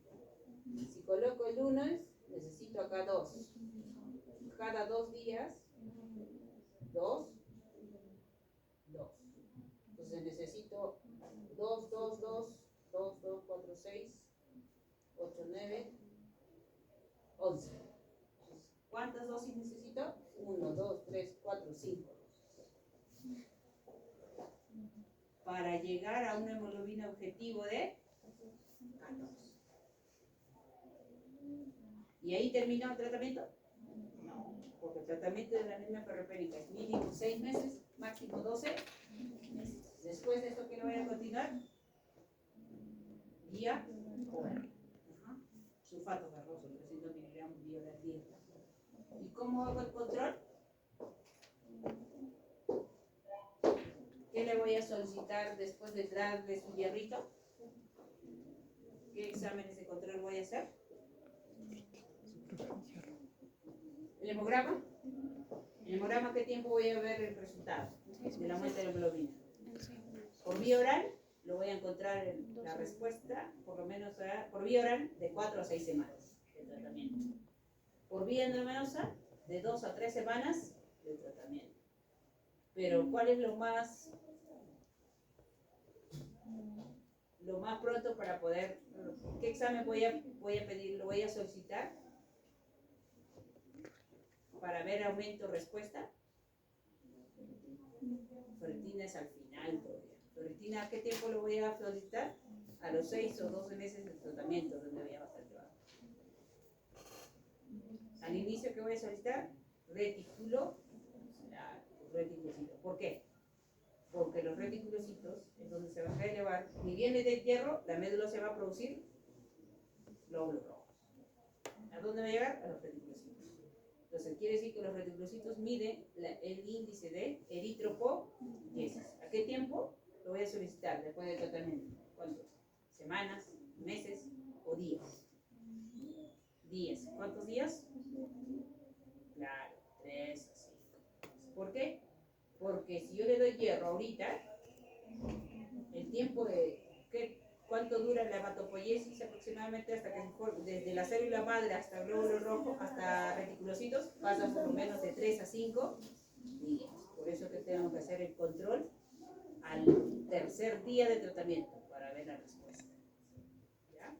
Si coloco el lunes, necesito acá 2. Cada 2 días, 2. Entonces necesito 2, 4, 6, 8, 9, 11. ¿Cuántas dosis necesito? 1, 2, 3, 4, 5. Para llegar a una hemoglobina objetivo de 14. ¿Y ahí terminó el tratamiento? No, porque el tratamiento de la anemia ferropénica es mínimo 6 meses, máximo 12 meses. Después de esto, ¿qué le voy a continuar? Vía oral. Sulfato ferroso, 300 miligramos vía oral día. ¿Y cómo hago el control? ¿Qué le voy a solicitar después de darle su hierrito? ¿Qué exámenes de control voy a hacer? ¿El hemograma? ¿El hemograma qué tiempo voy a ver el resultado de la muestra de hemoglobina? Por vía oral lo voy a encontrar la respuesta, por lo menos por vía oral, de 4 a 6 semanas de tratamiento. Por vía endovenosa, de 2 a 3 semanas de tratamiento. Pero ¿cuál es lo más lo más pronto para poder, ¿qué examen voy a pedir? Lo voy a solicitar para ver aumento respuesta. Ferritina es al final todavía. Ferritina, ¿a qué tiempo lo voy a solicitar? A los 6 o 12 meses de tratamiento, donde voy a bastante bajo. Al inicio, ¿qué voy a solicitar? Reticulocito. ¿Por qué? Porque los reticulocitos es donde se va a elevar, ni viene del hierro, la médula se va a producir glóbulos rojos. ¿A dónde va a llegar? A los reticulocitos. Entonces quiere decir que los reticulocitos miden el índice de eritropoyesis. ¿A qué tiempo? Lo voy a solicitar después del tratamiento. ¿Cuánto? ¿Semanas, meses o días? Días. ¿Cuántos días? Claro, 3 a 5. ¿Por qué? Porque si yo le doy hierro ahorita, el tiempo de ¿cuánto dura la hematopoiesis? Aproximadamente hasta que desde la célula madre hasta el glóbulo rojo, hasta reticulocitos, pasan por lo menos de 3 a 5 días. Por eso que tengo que hacer el control al tercer día de tratamiento para ver la respuesta. ¿Ya?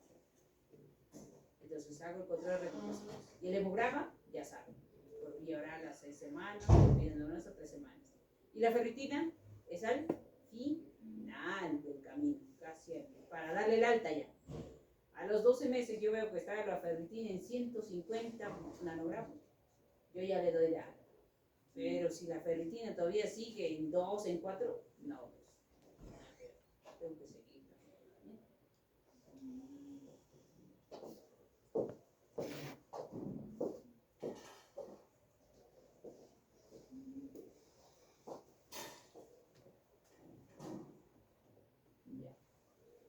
Entonces hago el control de reticulocitos. Y el hemograma, ya saben, por vía oral a 6 semanas, por vía endovenosa a 3 semanas. Y la ferritina es al final del camino, casi para darle el alta ya. A los 12 meses yo veo que está la ferritina en 150 nanogramos, yo ya le doy la alta. Pero si la ferritina todavía sigue en 2, en 4, no, pues tengo que seguir.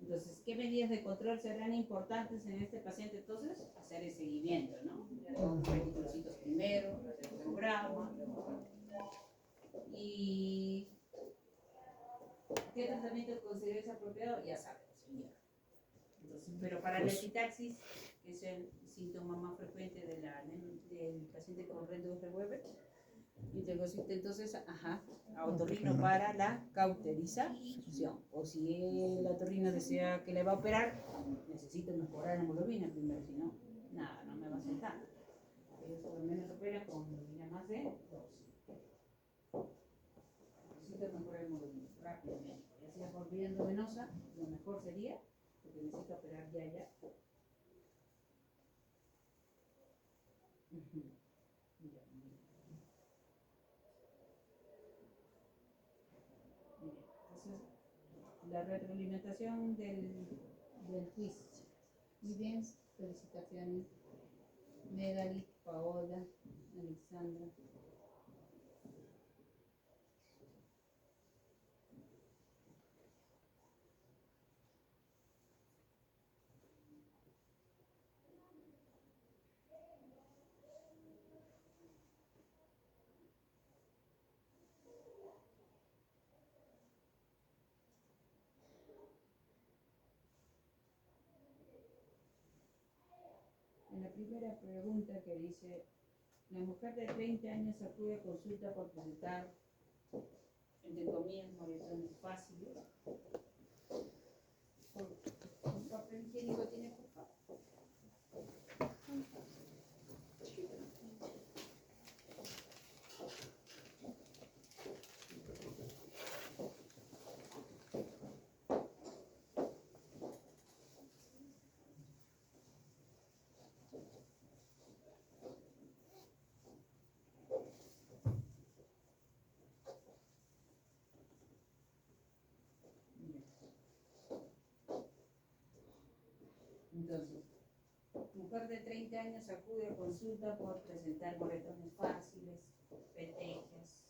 Entonces, ¿qué medidas de control serán importantes en este paciente? Entonces, hacer el seguimiento, ¿no? Los reticulocitos primero, hacer el hemograma. ¿Y qué tratamiento consideres apropiado? Ya sabemos, señor. Entonces, pero para la epitaxis, que es el síntoma más frecuente del paciente con Renduefer-Weber, entonces, a otorrino para la cauterización. O si el otorrino desea que le va a operar, necesito mejorar la hemoglobina primero, si no, nada, no me va a sentar. Ellos por lo menos operan con hemoglobina más de 2. Necesito mejorar la hemoglobina rápidamente. Ya sea por vía endovenosa, lo mejor sería, porque necesito operar ya. La retroalimentación del quiz. Muy bien, felicitaciones. Megali, Paola, Alexandra. En la primera pregunta que dice, la mujer de 30 años acude a consulta por presentar, entre comillas, moretones fáciles. ¿Un papel higiénico tiene, por favor? Entonces, mujer de 30 años acude a consulta por presentar moretones fáciles, petecias.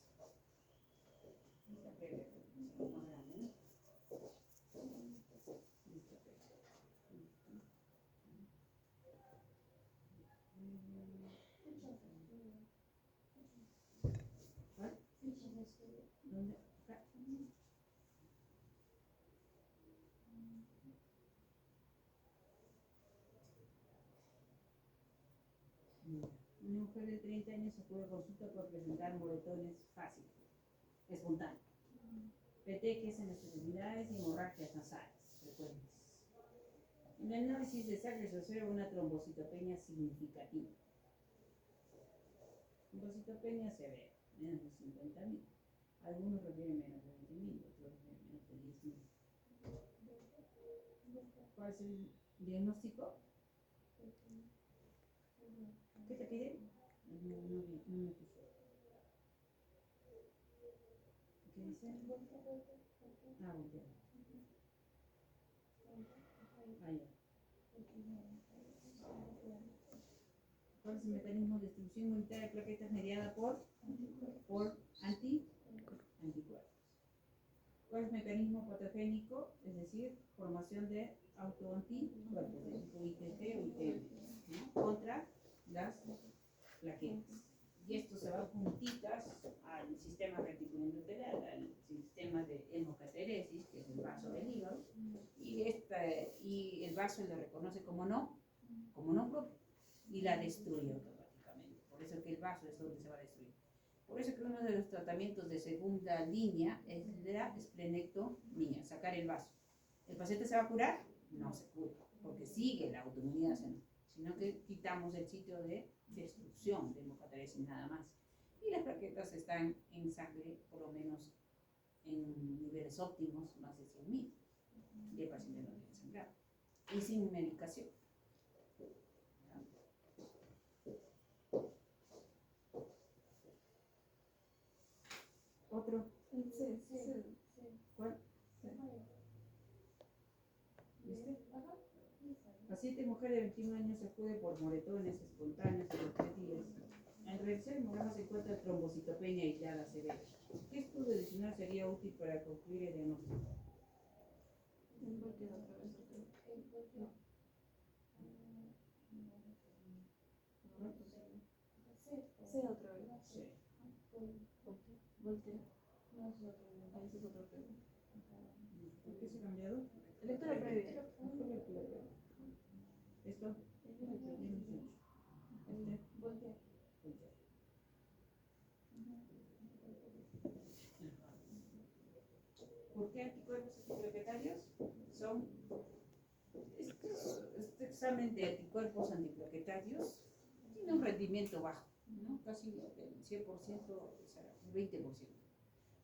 ¿Dónde? Acá. Una mujer de 30 años acude a consulta por presentar moretones fáciles, espontáneos. petequias en las extremidades y hemorragias nasales frecuentes. En el análisis de sangre se observa una trombocitopenia significativa. Trombocitopenia severa, menos de 50.000. Algunos refieren menos de 20.000, otros refieren menos de 10.000. ¿Cuál es el diagnóstico? ¿Qué te pide? No me puso. ¿Qué dice? Ah, voltea. Ah, ya. ¿Cuál es el mecanismo de destrucción inmunitaria de plaquetas mediada por anticuerpos? ¿Cuál es el mecanismo patogénico? Es decir, formación de autoanticuerpos, de tipo IgG o IgM, ¿no? Contra las plaquetas. Y esto se va juntitas al sistema reticuloendotelial, al sistema de hemocateresis, que es el vaso del hígado, y el vaso lo reconoce como no propio, y la destruye automáticamente. Por eso que el vaso es donde se va a destruir. Por eso que uno de los tratamientos de segunda línea es la esplenectomía, sacar el vaso. ¿El paciente se va a curar? No se cura, porque sigue la autoinmunidad, sino que quitamos el sitio de destrucción de hemocateresis nada más. Y las plaquetas están en sangre, por lo menos en niveles óptimos, más de 100.000. Y el paciente no tiene sangrado. Y sin medicación. Otro. ¿Cuál? ¿Viste? Paciente mujer de 21 años acude por moretones espontáneos a los 3 días. En realizar el hemograma se encuentra trombocitopenia aislada severa. ¿Qué estudio adicional sería útil para concluir el diagnóstico? Sí, otra vez. Sí. Voltea. No es otro. Ahí es otro previo. ¿Por qué se ha cambiado? Lectura previa. ¿Esto? Voltea. ¿Por qué anticuerpos antiplaquetarios? Son este examen de anticuerpos antiplaquetarios tiene un rendimiento bajo, ¿no? Casi el 100%, o sea, un 20%.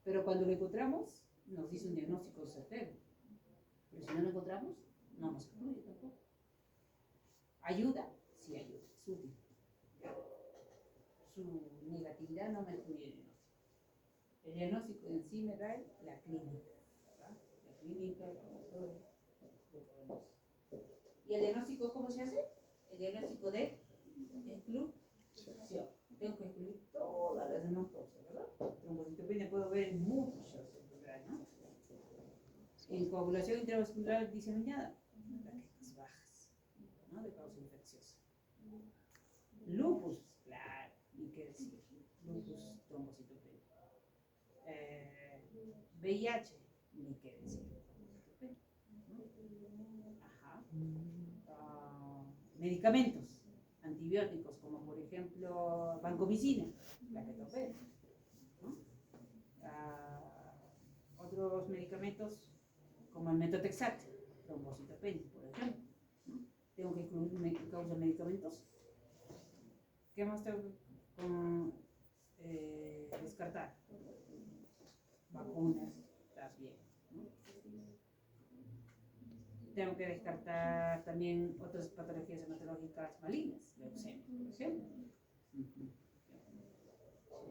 Pero cuando lo encontramos, nos dice un diagnóstico certero. Pero si no lo encontramos, no nos incluye tampoco. ¿Ayuda? Sí ayuda, es útil. Su negatividad no me incluye el diagnóstico. El diagnóstico en sí me da la clínica. ¿Verdad? La clínica, el laboratorio, lo podemos. ¿Y el diagnóstico cómo se hace? El diagnóstico de exclusión. Tengo que excluir todas las demás cosas, ¿verdad? Trombocitopenia puedo ver en muchos lugares, ¿no? En coagulación intravascular diseminada, plaquetas bajas, ¿no? De causa infecciosa. Lupus, claro, ni qué decir. Lupus, trombocitopenia. VIH, ni qué decir. Ajá. Medicamentos antibióticos, como por ejemplo vancomicina, plaquetopenia, ¿no? Otros medicamentos como el metotrexato, trombocitopenia, por ejemplo, ¿no? Tengo que incluir causa medicamentos. ¿Qué más tengo que descartar? Vacunas, estás bien, ¿no? Tengo que descartar también otras patologías hematológicas malignas, leucemia, por ejemplo.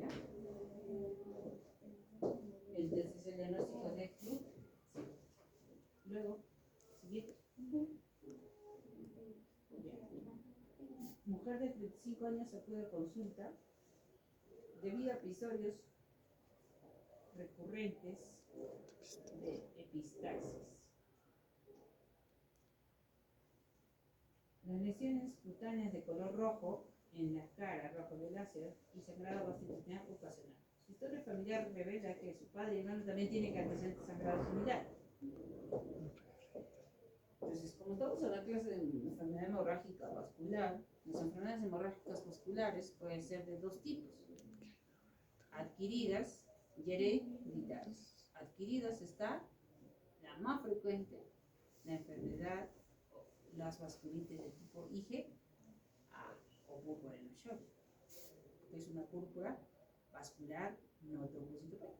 ¿Ya? Entonces el diagnóstico de flu. Luego, siguiente. Mujer de 35 años acude a consulta debido a episodios recurrentes de epistaxis. Las lesiones cutáneas de color rojo en la cara, rojo violáceo, y sangrado gastrointestinal ocasional. Su historia familiar revela que su padre y hermano también tienen antecedentes sangrados similares. Entonces, como estamos en la clase de enfermedad hemorrágica vascular, las enfermedades hemorrágicas vasculares pueden ser de dos tipos: adquiridas y hereditarias. adquiridas está la más frecuente, la enfermedad, las vasculitis de tipo IgA o púrpura en los shorts, que es una púrpura vascular no trombocitopénica.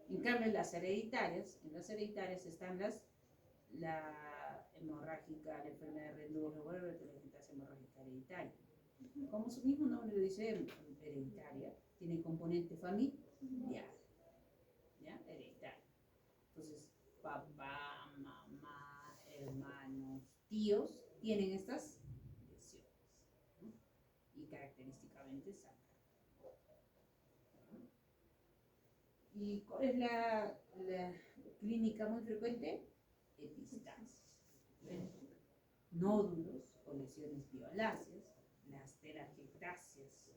En cambio, en las hereditarias están la hemorrágica, la enfermedad de Renaud, la hemorrágica hereditaria. Como su mismo nombre lo dice, hereditaria, tiene componente familiar, ¿ya? Hereditaria. Entonces, papá, mamá, hermanos, tíos tienen estas lesiones, ¿no? Y característicamente sangran. ¿Y cuál es la clínica muy frecuente? Epistaxis. Nódulos o lesiones violáceas, las telangiectasias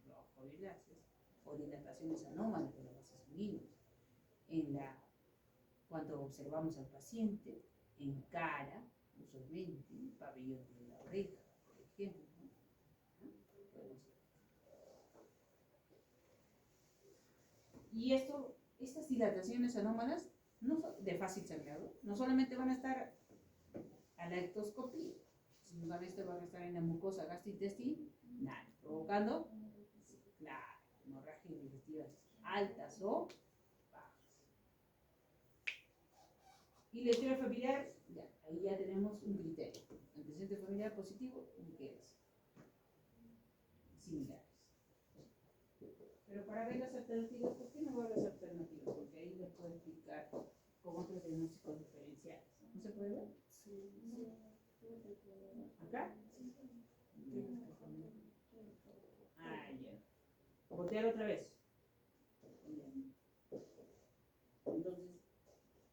rojo-violáceas o dilataciones anómalas de los vasos sanguíneos. Cuando observamos al paciente, en cara, usualmente, pabellón de la oreja, por ejemplo, ¿no? Y estas dilataciones anómalas no son de fácil sangrado, no solamente van a estar a la ectoscopía, sino también van a estar en la mucosa gastrointestinal, provocando, claro, hemorragias digestivas altas o bajas. Y la historia familiar, ya, ahí ya tenemos un criterio. Antecedente familiar positivo, mujeres similares. Pero para ver las alternativas, ¿por qué no veo las alternativas? Porque ahí les puedo explicar con otros diagnósticos diferenciales. ¿No se puede ver? Sí. ¿Acá? Ah, ya. Voltear otra vez. Entonces,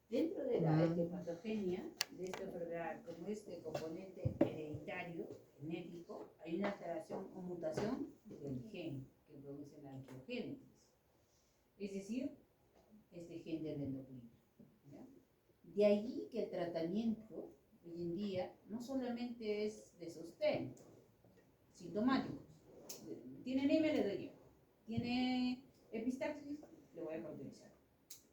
dentro de la etiopatogenia de esta enfermedad, como este componente hereditario, genético, hay una alteración o mutación del gen que produce la angiogénesis. Es decir, este gen del endocrino. ¿Ya? De allí que el tratamiento hoy en día no solamente es de sostén, sintomáticos. Tiene anemia, le doy yo. Tiene epistaxis, le voy a cauterizar.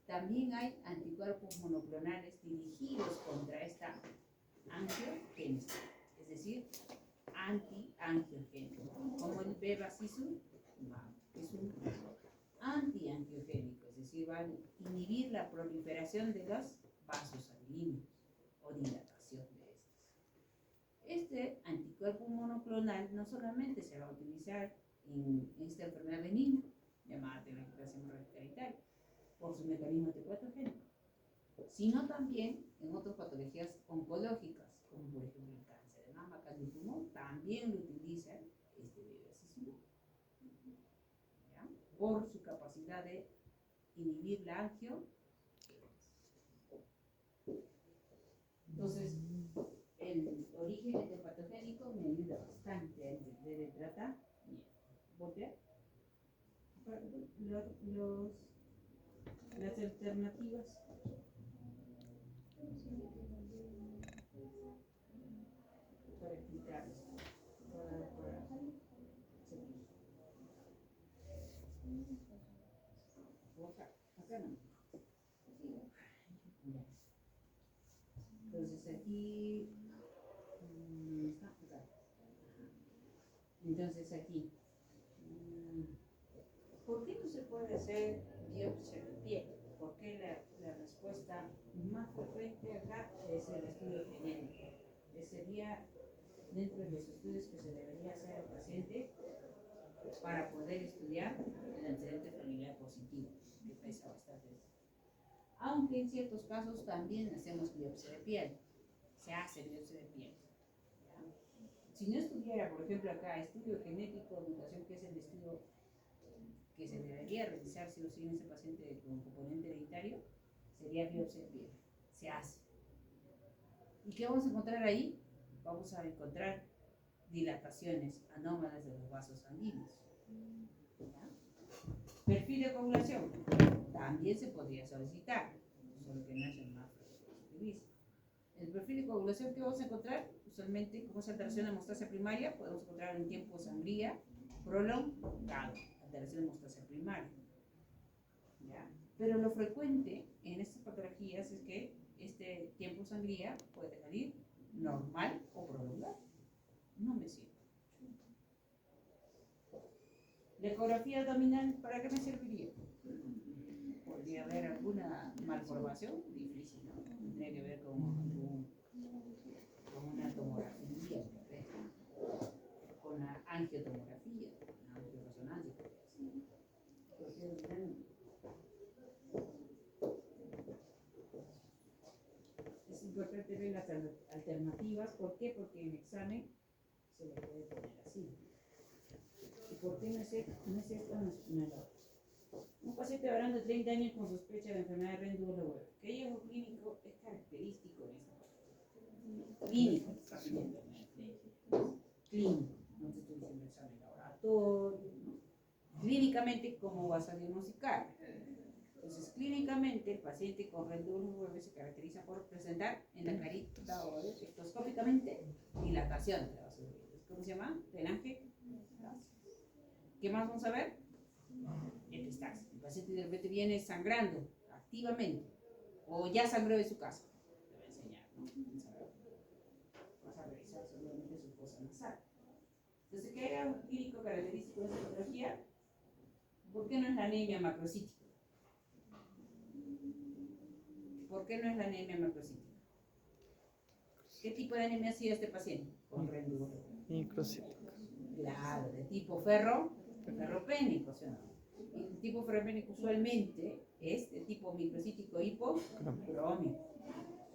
También hay anticuerpos monoclonales dirigidos contra esta angiogénesis, es decir, anti-angiogénico, como el bevacizumab, que es un anti-angiogénico, es decir, va a inhibir la proliferación de los vasos sanguíneos o dilatación de estos. Este anticuerpo monoclonal no solamente se va a utilizar en esta enfermedad benigna, llamada telangiectasia hemorrágica hereditaria, por su mecanismo patogénico, sino también en otras patologías oncológicas, como por ejemplo el cáncer de mama, cáncer de pulmón, también lo utilizan este bevacizumab, por su capacidad de inhibir la angio. Entonces, el origen patogénico me ayuda bastante a entender el tratamiento. ¿Voltear? Las alternativas. Para explicarles. Acá no. Entonces aquí está acá. Entonces aquí, ¿por qué no se puede hacer biopsia de piel? ¿Por qué la respuesta más frecuente acá es el estudio genético? Sería dentro de los estudios que se debería hacer al paciente para poder estudiar el antecedente familiar positivo, que pesa bastante. Aunque en ciertos casos también hacemos biopsia de piel, se hace biopsia de piel. ¿Ya? Si no estudiara, por ejemplo, acá estudio genético de mutación, que es el estudio que se debería realizar si o sí en ese paciente con componente hereditario, sería biopsia de piel. Se hace. ¿Y qué vamos a encontrar ahí? Vamos a encontrar dilataciones anómalas de los vasos sanguíneos. ¿Ya? Perfil de coagulación también se podría solicitar, solo que no es el más frecuente que se utiliza. El perfil de coagulación que vamos a encontrar, usualmente como es alteración de hemostasia primaria, podemos encontrar en tiempo sangría prolongado, alteración de hemostasia primaria. ¿Ya? Pero lo frecuente en estas patologías es que este tiempo sangría puede salir normal o prolongado. No me sirve. ¿La ecografía abdominal para qué me serviría? Podría haber alguna malformación, difícil, ¿no? Tendría que ver con una tomografía, con la angiotomografía, una angioresonancia. Es importante ver las alternativas. ¿Por qué? Porque en examen se le puede poner así. ¿Y por qué no es esta? No es la otra. Un paciente varón de 30 años con sospecha de enfermedad de Rendulo, ¿qué hallazgo clínico es característico en esta parte? Clínico, está pidiendo. Clínico, no te estoy diciendo examen laboratorio, ¿no? Clínicamente, ¿cómo vas a diagnosticar? Entonces, clínicamente, el paciente con Rendulo se caracteriza por presentar en la carita o espectroscópicamente dilatación de la base de los dientes. ¿Cómo se llama? Telange. ¿Qué más vamos a ver? Epistaxis. El paciente de repente viene sangrando activamente o ya sangró de su casa. Te voy a enseñar, ¿no? Vas a revisar solamente su fosa nasal. Entonces, ¿qué era un clínico característico de esta patología? ¿Por qué no es la anemia macrocítica? ¿Por qué no es la anemia macrocítica? ¿Qué tipo de anemia hacía este paciente? Con Rendulo. Microcítica. Claro, de tipo ferropénico, ¿sí o no? Y el tipo ferropénico usualmente es de tipo microcítico hipocrómico.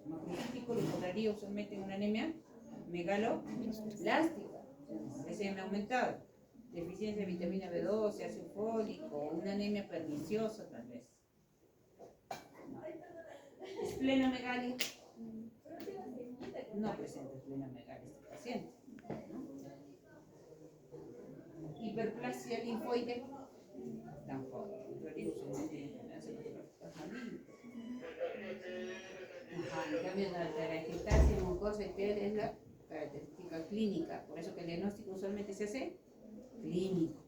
Macrocítico lo encontraría usualmente en una anemia megaloblástica, SM aumentado, deficiencia de vitamina B12, ácido fólico, una anemia perniciosa tal vez. Esplenomegalia. No presenta esplenomegalia este paciente, ¿no? Hiperplasia linfoide, tampoco. Entraría usualmente en enfermedades hepatológicas malignas. En cambio, la telangiectasia mucosa y piel es la característica clínica, por eso que el diagnóstico usualmente se hace clínico.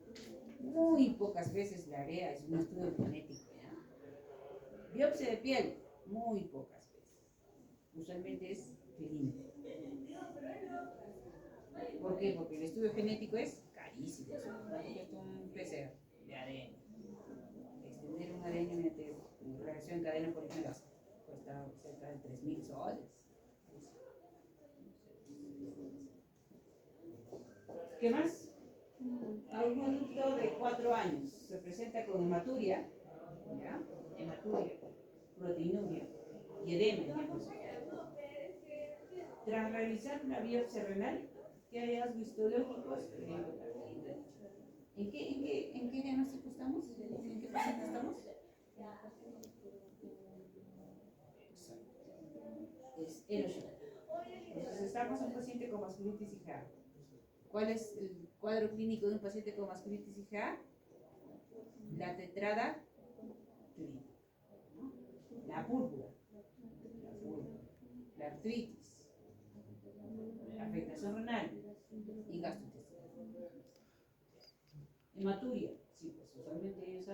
Muy pocas veces la área es un estudio genético, ¿ya? Biopsia de piel, muy pocas veces. Usualmente es clínico. ¿Por qué? Porque el estudio genético es carísimo. ¿Cuánto cuesta un PCR de ADN? Extender un ADN mediante reacción en cadena polimerasa cuesta cerca de 3.000 soles. ¿Qué más? A un adulto de 4 años se presenta con hematuria, ¿ya? Hematuria, proteinuria y edema. Tras realizar una biopsia renal, ¿qué hallazgos histológicos? ¿En qué diagnóstico estamos? ¿En qué paciente estamos? Es erosión. Entonces estamos en un paciente con vasculitis IgA. ¿Cuál es el cuadro clínico de un paciente con vasculitis IgA? La tetrada clínica, ¿no? La púrpura, la artritis, la afectación renal y gastrointestinal. Hematuria, sí, pues usualmente ellos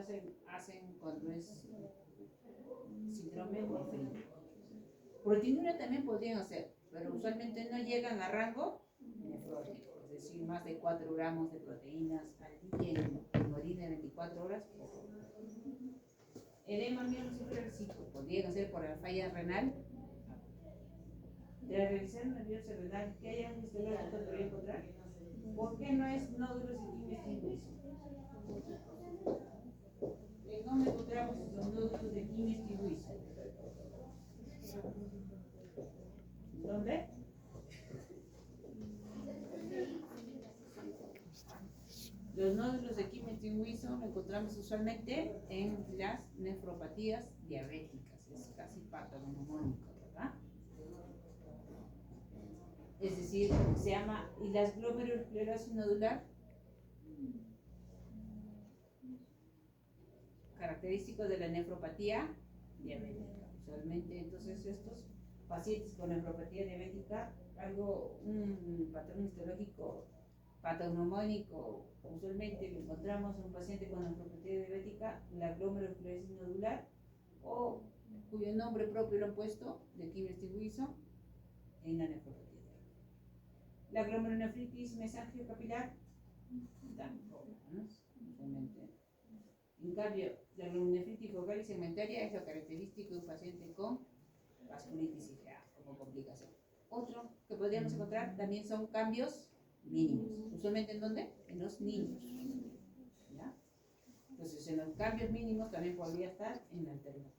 hacen cuando es síndrome nefrítico. Proteinuria también podrían hacer, pero usualmente no llegan a rango nefrótico, es decir, más de 4 gramos de proteínas al día en orina de 24 horas. Edema mielocircular, sí, podrían hacer por la falla renal. Tras realizar una biopsia renal, ¿qué hallazgos histológicos podría encontrar? ¿Por qué no es nódulos y quimios? ¿Dónde encontramos los nódulos de quimios tibuis? ¿Dónde? Los nódulos de Kimmel-Tinwison lo encontramos usualmente en las nefropatías diabéticas, es casi patognomónico, ¿verdad? Es decir, se llama, ¿y las glomerulosclerosis nodular? Característico de la nefropatía diabética. Usualmente, entonces, estos pacientes con nefropatía diabética, un patrón histológico patognomónico, usualmente lo encontramos en un paciente con nefropatía diabética, la glomerulosclerosis nodular o cuyo nombre propio lo han puesto de Kibbles Wilson en la nefropatía. La glomerulonefritis mesangiocapilar tampoco, ¿no? Usualmente. En cambio, la glomerulonefritis focal y segmentaria es lo característico de un paciente con vasculitis IgA como complicación. Otro que podríamos encontrar también son cambios mínimos. ¿Usualmente en dónde? En los niños. ¿Ya? Entonces, en los cambios mínimos también podría estar en la alternativa.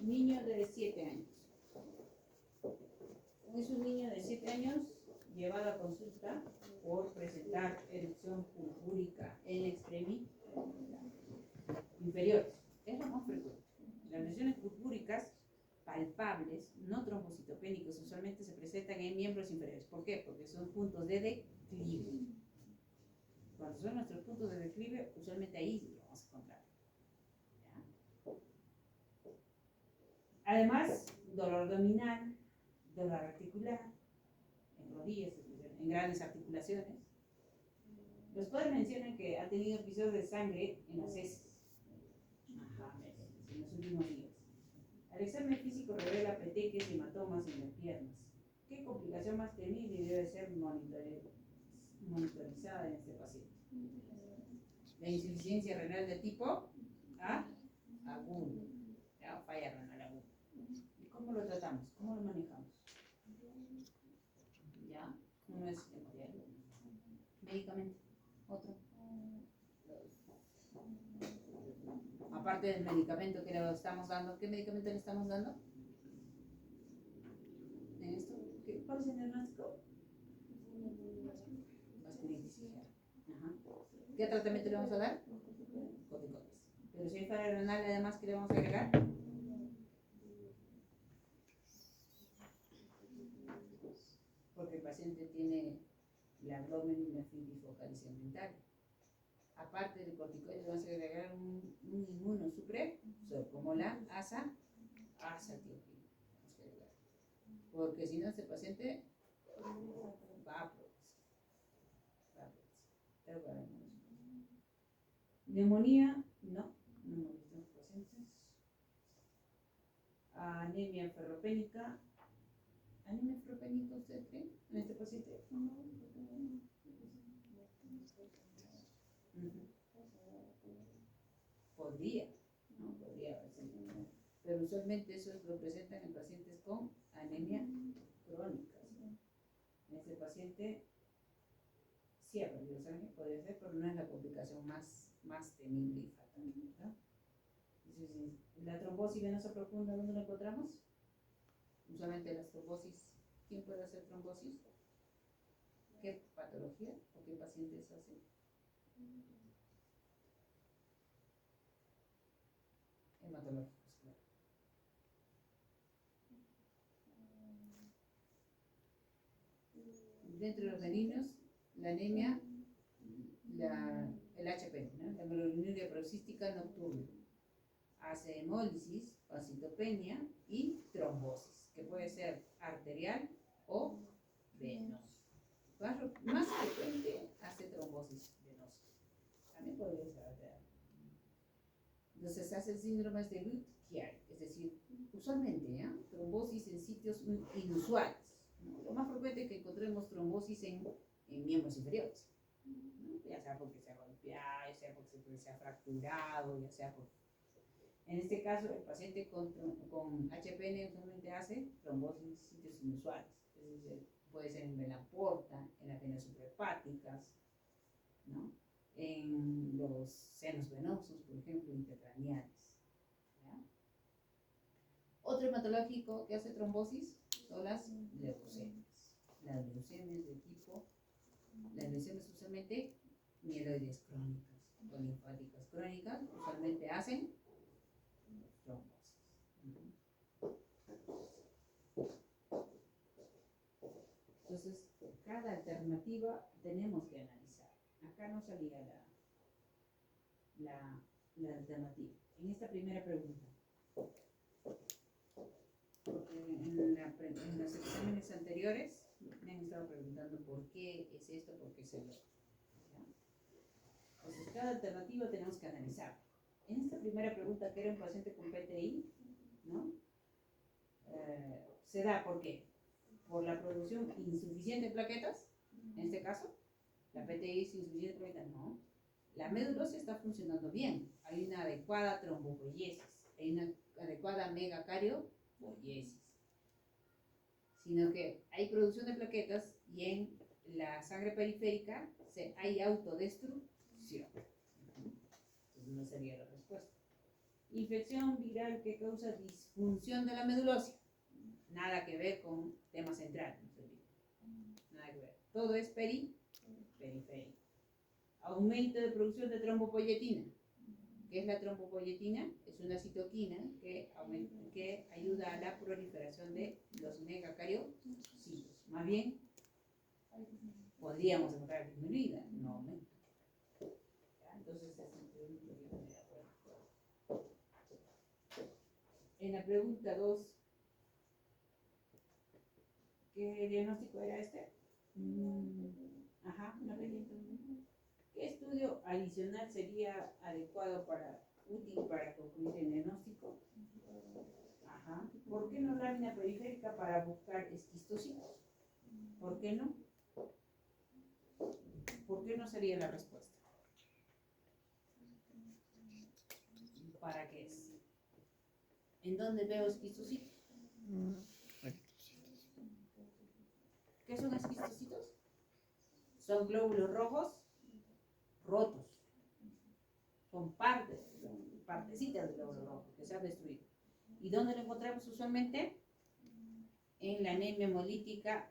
Niño de 7 años. Es un niño de 7 años llevado a consulta por presentar erupción purpúrica en extremi inferiores. Es lo más frecuente. Las lesiones purpúricas palpables, no trombocitopénicos, usualmente se presentan en miembros inferiores. ¿Por qué? Porque son puntos de declive. Cuando son nuestros puntos de declive, usualmente ahí lo vamos a encontrar. ¿Ya? Además, dolor abdominal, dolor articular, en rodillas, en grandes articulaciones. Los padres mencionan que ha tenido episodios de sangre en las heces. Ajá, en los últimos días. El examen físico revela peteques y hematomas en las piernas. ¿Qué complicación más temible debe ser monitorizada en este paciente? La insuficiencia renal de tipo A, agudo. ¿Ya? Falla renal aguda. ¿Y cómo lo tratamos? ¿Cómo lo manejamos? ¿Ya? Uno es hemodiálisis. Medicamento. Otro. Aparte del medicamento que le estamos dando, ¿qué medicamento le estamos dando? ¿En esto? ¿Cuál es el diagnóstico? Vasculitis IgA. ¿Qué tratamiento le vamos a dar? Corticoides. Pero si hay falla renal, además, ¿qué le vamos a agregar? Porque el paciente tiene la glomerulonefritis focal y segmentaria. Aparte del corticoide, vamos a agregar un inmunosupresor, como la azacitidina. Porque si no, este paciente va a progresar. Neumonía, no hemos visto en los pacientes. Anemia ferropénica. ¿Anemia ferropénica usted cree en este paciente? Podría, ¿no? Podría haber sido. Pero usualmente eso lo presentan en pacientes con anemia crónica. ¿Sí? En este paciente sí ha perdido sangre, podría ser, pero no es la complicación más temible y fatal. ¿No? Entonces, la trombosis venosa profunda, ¿dónde la encontramos? Usualmente las trombosis, ¿quién puede hacer trombosis? ¿Qué patología o qué pacientes hacen? Hematológicos, claro. Dentro de los benignos, la anemia, el HP, ¿no? La glomerulinuria paroxística nocturna, hace hemólisis, pancitopenia y trombosis, que puede ser arterial o venosa. Más frecuente hace trombosis venosa. También podría ser arterial. Entonces se hacen síndromes de Lund-Chiari, es decir, usualmente trombosis en sitios inusuales. ¿No? Lo más frecuente es que encontremos trombosis en miembros inferiores, ¿no? Ya sea porque se ha golpeado, ya sea porque se ha fracturado, ya sea porque... En este caso, el paciente con HPN usualmente hace trombosis en sitios inusuales, es decir, puede ser en vena porta, en las venas suprahepáticas, ¿no? En los senos venosos, por ejemplo, intercraneales. ¿Ya? Otro hematológico que hace trombosis son las leucemias. Las leucemias de tipo, las leucemias usualmente mieloides crónicas o linfáticas crónicas, usualmente hacen trombosis. Entonces, cada alternativa tenemos que analizar. Acá no salía la alternativa. En esta primera pregunta, porque en la en los exámenes anteriores me han estado preguntando por qué es esto, por qué es el otro. ¿Ya? Entonces, cada alternativa tenemos que analizar. En esta primera pregunta, que era un paciente con PTI, ¿no? Se da, ¿por qué? Por la producción insuficiente de plaquetas, en este caso, la PTI es insuficiente de plaquetas, no. La medulosis está funcionando bien, hay una adecuada trombopoiesis, hay una adecuada megacariopoiesis, sino que hay producción de plaquetas y en la sangre periférica hay autodestrucción. Entonces no sería la respuesta. Infección viral que causa disfunción de la medulosis. Nada que ver con tema central. Nada que ver. Todo es periférico. Aumento de producción de trombopoyetina. ¿Qué es la trombopoyetina? Es una citoquina que ayuda a la proliferación de los megacariocitos. Más bien, podríamos encontrar disminuida, no aumenta. Entonces, en la pregunta 2, ¿qué diagnóstico era este? Ajá, una pregunta. ¿Qué estudio adicional sería adecuado útil para concluir el diagnóstico? Ajá. ¿Por qué no lámina periférica para buscar esquistocitos? ¿Por qué no? ¿Por qué no sería la respuesta? ¿Para qué es? ¿En dónde veo esquistocitos? ¿Qué son esquistocitos? Son glóbulos rojos rotos. Son partecitas de glóbulos rojos que se han destruido. ¿Y dónde lo encontramos usualmente? En la anemia hemolítica,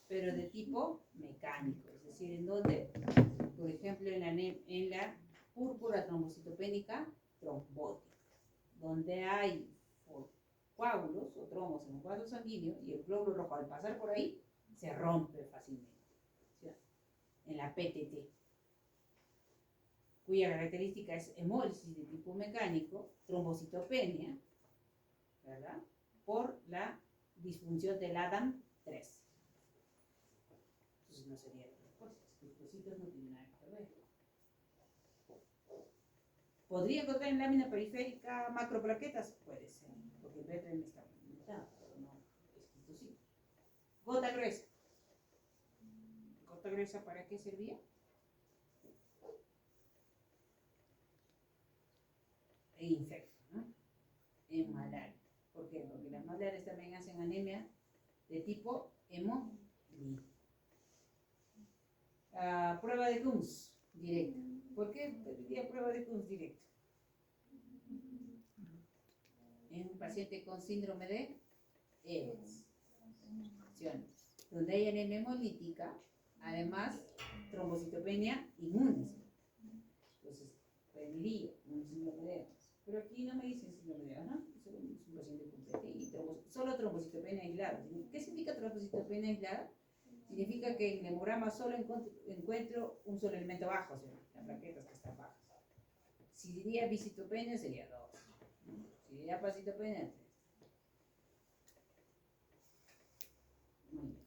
pero de tipo mecánico. Es decir, ¿en dónde? Por ejemplo, en la púrpura trombocitopénica trombótica, donde hay coágulos o tromos en un vaso sanguíneo y el glóbulo rojo al pasar por ahí se rompe fácilmente. ¿Sí? En la PTT, cuya característica es hemólisis de tipo mecánico, trombocitopenia, ¿verdad? Por la disfunción del ADAM3. Entonces no sería la respuesta. Esquistocitos no tienen nada que ver. ¿Podría encontrar en lámina periférica macroplaquetas? Puede ser, porque el BPM está limitado, pero no esquistocitos. Gota gruesa. ¿Gota gruesa para qué servía? E infecta, ¿no? En malaria. ¿Por qué? Porque las malarias también hacen anemia de tipo hemolítica. Prueba de Kunz directa. ¿Por qué pediría prueba de Kunz directa? En un paciente con síndrome de Evans, donde hay anemia hemolítica, además trombocitopenia inmune. Entonces, pediría un síndrome de Evans. Pero aquí no me dicen síndrome de Evans, ¿no? Es un paciente completo y solo trombocitopenia aislada. ¿Qué significa trombocitopenia aislada? Significa que en el hemograma solo encuentro un solo elemento bajo, o sea, las plaquetas que están bajas. Si diría bicitopenia sería 2. Si diría pacitopenia, 3. Muy bien.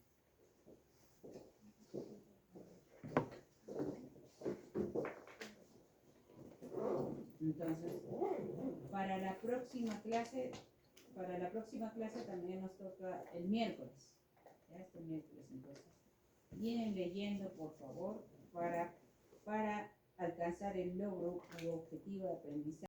Entonces, para la próxima clase también nos toca el miércoles. Ya este miércoles, entonces. Vienen leyendo, por favor, para alcanzar el logro u objetivo de aprendizaje.